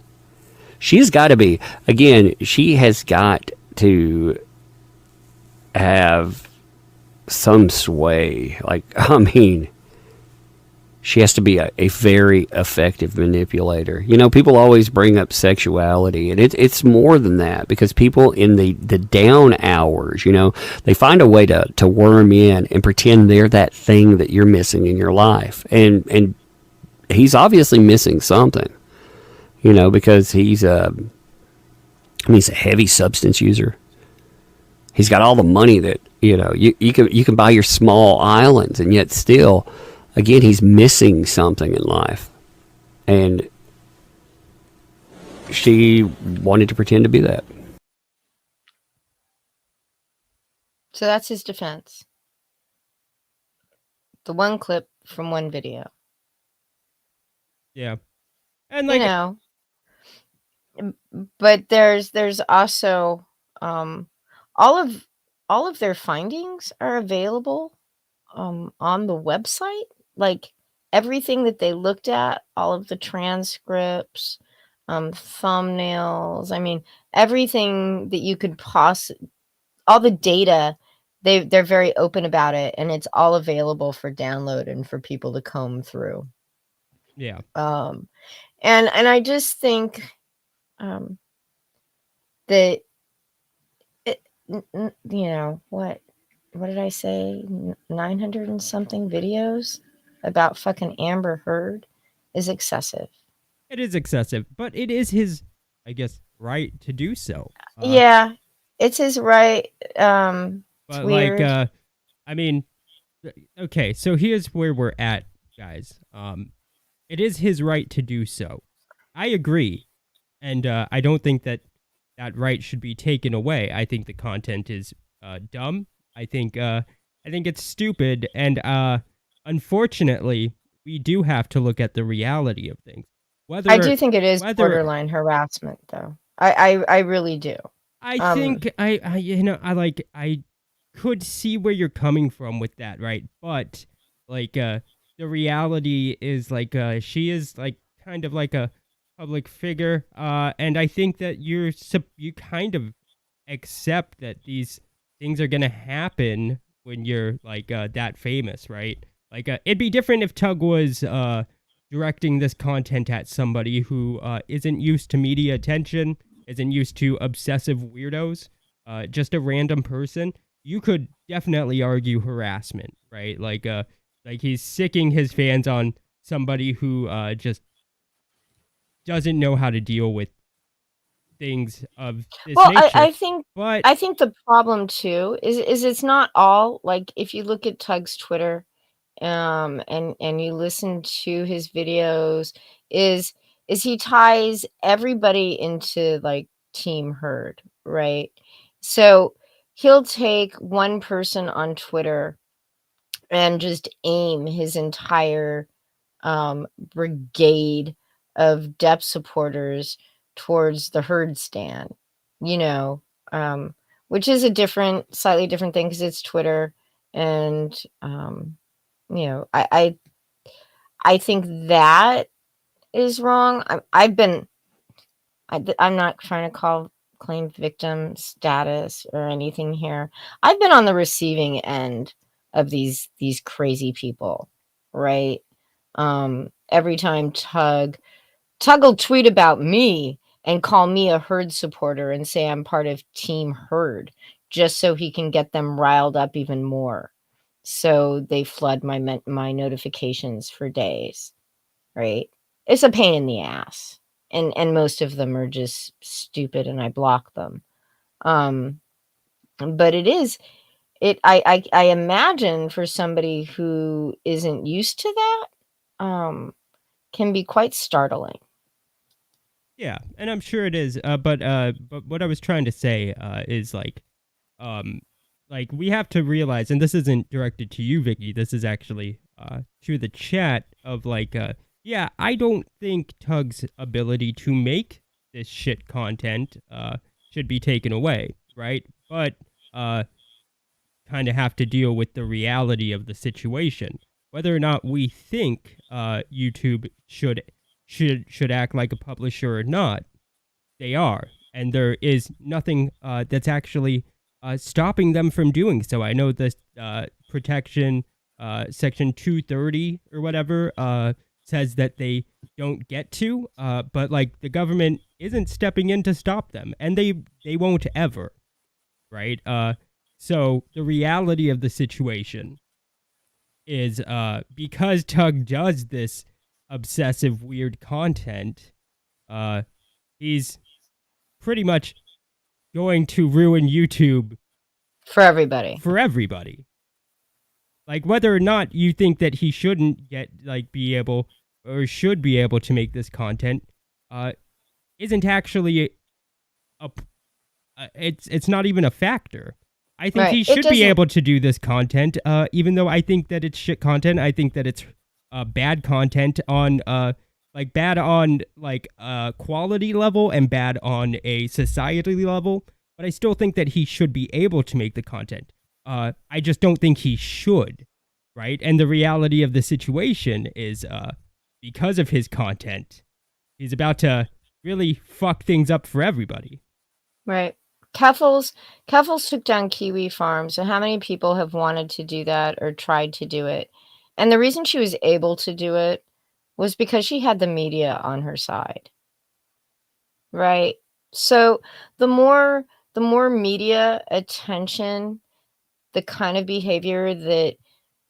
She's got to be, again, she has got to have some sway. Like, I mean, she has to be a very effective manipulator. You know, people always bring up sexuality, and it's more than that, because people in the down hours, you know, they find a way to worm in and pretend they're that thing that you're missing in your life. And he's obviously missing something, you know, because he's a heavy substance user. He's got all the money that, you know, you can buy your small islands, and yet still, again, he's missing something in life. And she wanted to pretend to be that. So that's his defense. The one clip from one video. Yeah. And like, you know, but there's also all of their findings are available on the website. Like everything that they looked at, all of the transcripts, thumbnails, I mean, everything that you could all the data, they're very open about it, and it's all available for download and for people to comb through. Yeah. And I just think that it, you know, what did I say? 900 and something videos about fucking Amber Heard is excessive. It is excessive, but it is his, I guess, right to do so. Yeah, it's his right. But it's weird. like, I mean, okay, so here's where we're at, guys. It is his right to do so. I agree, and I don't think that right should be taken away. I think the content is dumb. I think it's stupid, and unfortunately, we do have to look at the reality of things. I do think it is borderline harassment, though. I really do. I think I could see where you're coming from with that, right? But like the reality is like she is like kind of like a public figure, and I think that you kind of accept that these things are gonna happen when you're like that famous, right? Like it'd be different if Tug was directing this content at somebody who isn't used to media attention, isn't used to obsessive weirdos, just a random person. You could definitely argue harassment, right? Like he's sicking his fans on somebody who just doesn't know how to deal with things of this nature. I think the problem too is it's not all, like, if you look at Tug's Twitter and you listen to his videos, is he ties everybody into like Team Heard, right? So he'll take one person on Twitter and just aim his entire brigade of Depp supporters towards the Heard stan, you know, which is a slightly different thing because it's Twitter, and you know, I think that is wrong. I'm not trying to claim victim status or anything here. I've been on the receiving end of these crazy people, right? Every time Tug will tweet about me and call me a Heard supporter and say I'm part of Team Heard, just so he can get them riled up even more. So they flood my notifications for days, right? It's a pain in the ass. And most of them are just stupid, and I block them. But I imagine for somebody who isn't used to that, can be quite startling. Yeah, and I'm sure it is. But what I was trying to say is like, like we have to realize, and this isn't directed to you, Vicky. This is actually to the chat of like, yeah, I don't think Tug's ability to make this shit content should be taken away, right? But kind of have to deal with the reality of the situation. Whether or not we think YouTube should act like a publisher or not, they are, and there is nothing that's actually stopping them from doing so. I know this protection section 230 or whatever says that they don't get to, but like the government isn't stepping in to stop them, and they won't ever, right? So the reality of the situation is because Tug does this obsessive weird content, he's pretty much going to ruin YouTube for everybody. For everybody. Like whether or not you think that he shouldn't be able or should be able to make this content, isn't actually it's not even a factor. I think he should be able to do this content, even though I think that it's shit content. I think that it's bad content on bad on quality level and bad on a society level. But I still think that he should be able to make the content. I just don't think he should, right? And the reality of the situation is because of his content, he's about to really fuck things up for everybody. Right. Keffels took down Kiwi Farms. So how many people have wanted to do that or tried to do it? And the reason she was able to do it was because she had the media on her side. Right? So the more media attention, the kind of behavior that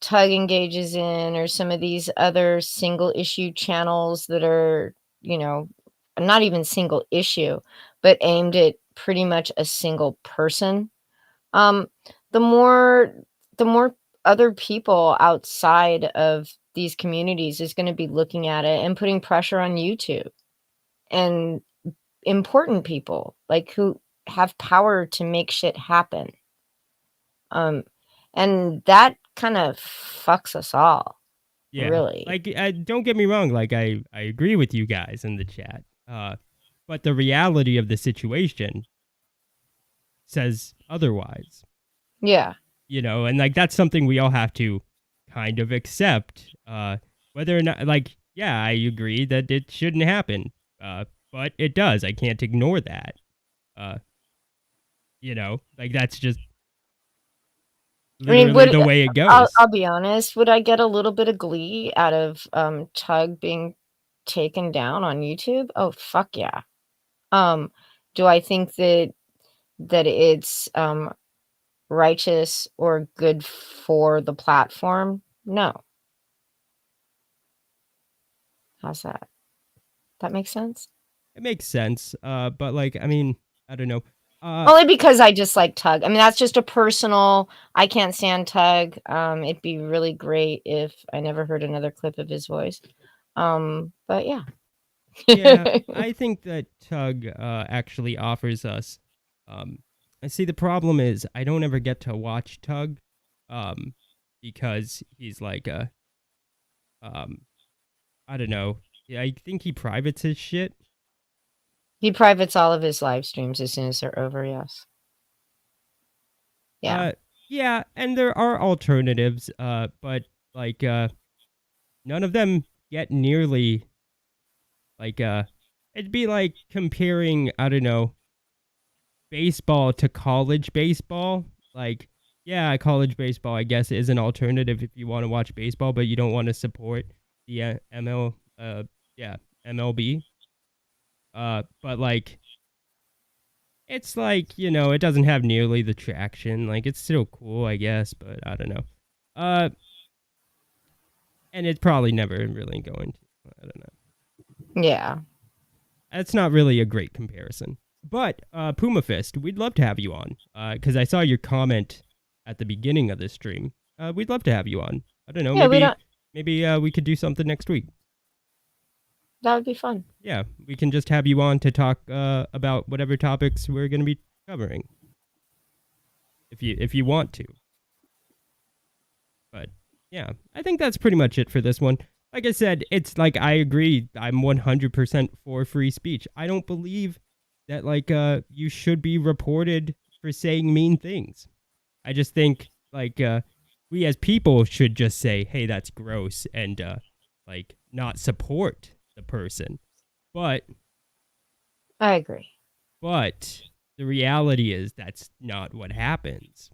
Tug engages in, or some of these other single issue channels that are, not even single issue, but aimed at pretty much a single person, the more other people outside of these communities is going to be looking at it and putting pressure on YouTube, and important people like who have power to make shit happen. And that kind of fucks us all. Yeah, really. Like, don't get me wrong. Like, I agree with you guys in the chat. But the reality of the situation says otherwise. Yeah. And like that's something we all have to kind of accept. Whether or not, yeah, I agree that it shouldn't happen. But it does. I can't ignore that. That's just literally the way it goes. I'll be honest. Would I get a little bit of glee out of Tug being taken down on YouTube? Oh, fuck yeah. Do I think that it's righteous or good for the platform? No. How's that? That makes sense? It makes sense. But I don't know. Only because I dislike Tug. I mean, that's just a personal, I can't stand Tug. It'd be really great if I never heard another clip of his voice. But yeah. Yeah, I think that Tug actually offers us. I see the problem is I don't ever get to watch Tug, because he's I don't know. Yeah, I think he privates his shit. He privates all of his live streams as soon as they're over, yes. Yeah. Yeah, and there are alternatives, but none of them get nearly it'd be like comparing, I don't know, baseball to college baseball. Yeah, college baseball, I guess, is an alternative if you want to watch baseball, but you don't want to support the MLB. But it's it doesn't have nearly the traction. It's still cool, I guess, but I don't know. And it's probably never really going to. I don't know. Yeah. That's not really a great comparison. But Puma Fist, we'd love to have you on, because I saw your comment at the beginning of this stream. We'd love to have you on. I don't know. Yeah, maybe we could do something next week. That would be fun. Yeah, we can just have you on to talk about whatever topics we're going to be covering. if you want to. But yeah, I think that's pretty much it for this one. Like I said, it's like I agree. I'm 100% for free speech. I don't believe that like you should be reported for saying mean things. I just think like we as people should just say, "Hey, that's gross," and like not support the person. But I agree. But the reality is that's not what happens.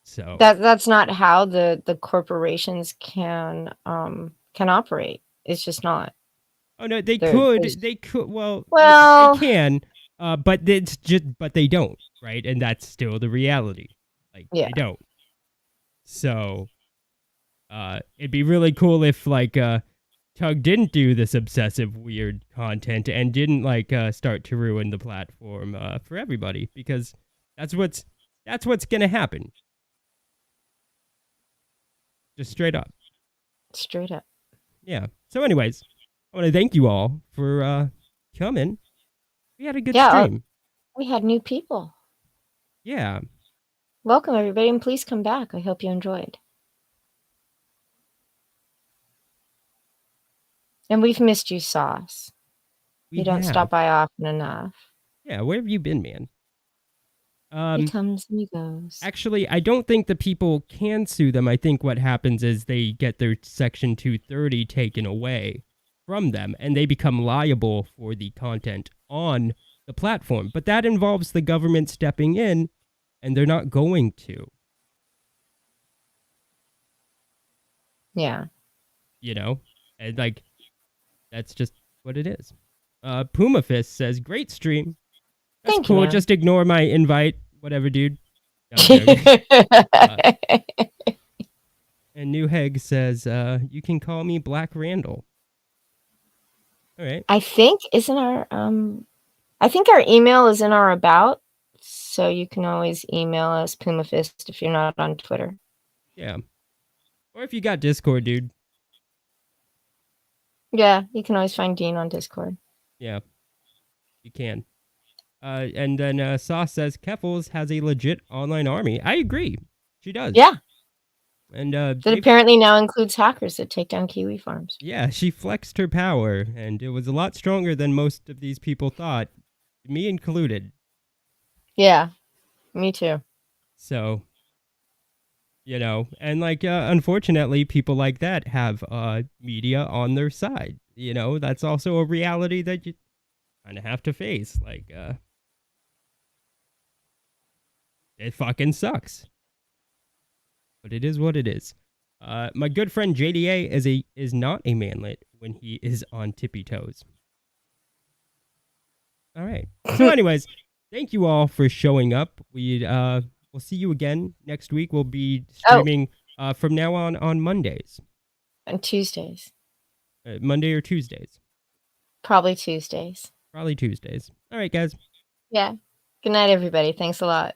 So that's not how the corporations can operate. It's just not. Oh no, they could. Well, they can, but they don't, right? And that's still the reality. Like they don't. So, it'd be really cool if like Tug didn't do this obsessive weird content and didn't like start to ruin the platform for everybody, because that's what's gonna happen. Just straight up. Straight up. Yeah. So anyways, I want to thank you all for coming. We had a good stream. We had new people. Yeah. Welcome everybody, and please come back. I hope you enjoyed. And we've missed you, Sauce. You don't stop by often enough. Yeah, where have you been, man? He comes and he goes. Actually, I don't think the people can sue them. I think what happens is they get their Section 230 taken away from them, and they become liable for the content on the platform. But that involves the government stepping in, and they're not going to. Yeah. You know? And like, that's just what it is. Puma Fist says, great stream. That's Thank cool. you, Just ignore my invite. Whatever, dude. And New Heg says, you can call me Black Randall. All right. I think our email is in our about, so you can always email us, Puma Fist, if you're not on Twitter. Yeah. Or if you got Discord, dude. Yeah, you can always find Dean on Discord. Yeah. You can. And then Sauce says Keffels has a legit online army. I agree. She does. Yeah. And that apparently now includes hackers that take down Kiwi Farms. Yeah, she flexed her power, and it was a lot stronger than most of these people thought, me included. Yeah, me too. So, you know, and like, unfortunately, people like that have media on their side. You know, that's also a reality that you kind of have to face. Like, it fucking sucks. But it is what it is. My good friend JDA is not a manlet when he is on tippy toes. All right. So anyways, thank you all for showing up. We'll see you again next week. We'll be streaming from now on Mondays. And Tuesdays. Monday or Tuesdays? Probably Tuesdays. Probably Tuesdays. All right, guys. Yeah. Good night, everybody. Thanks a lot.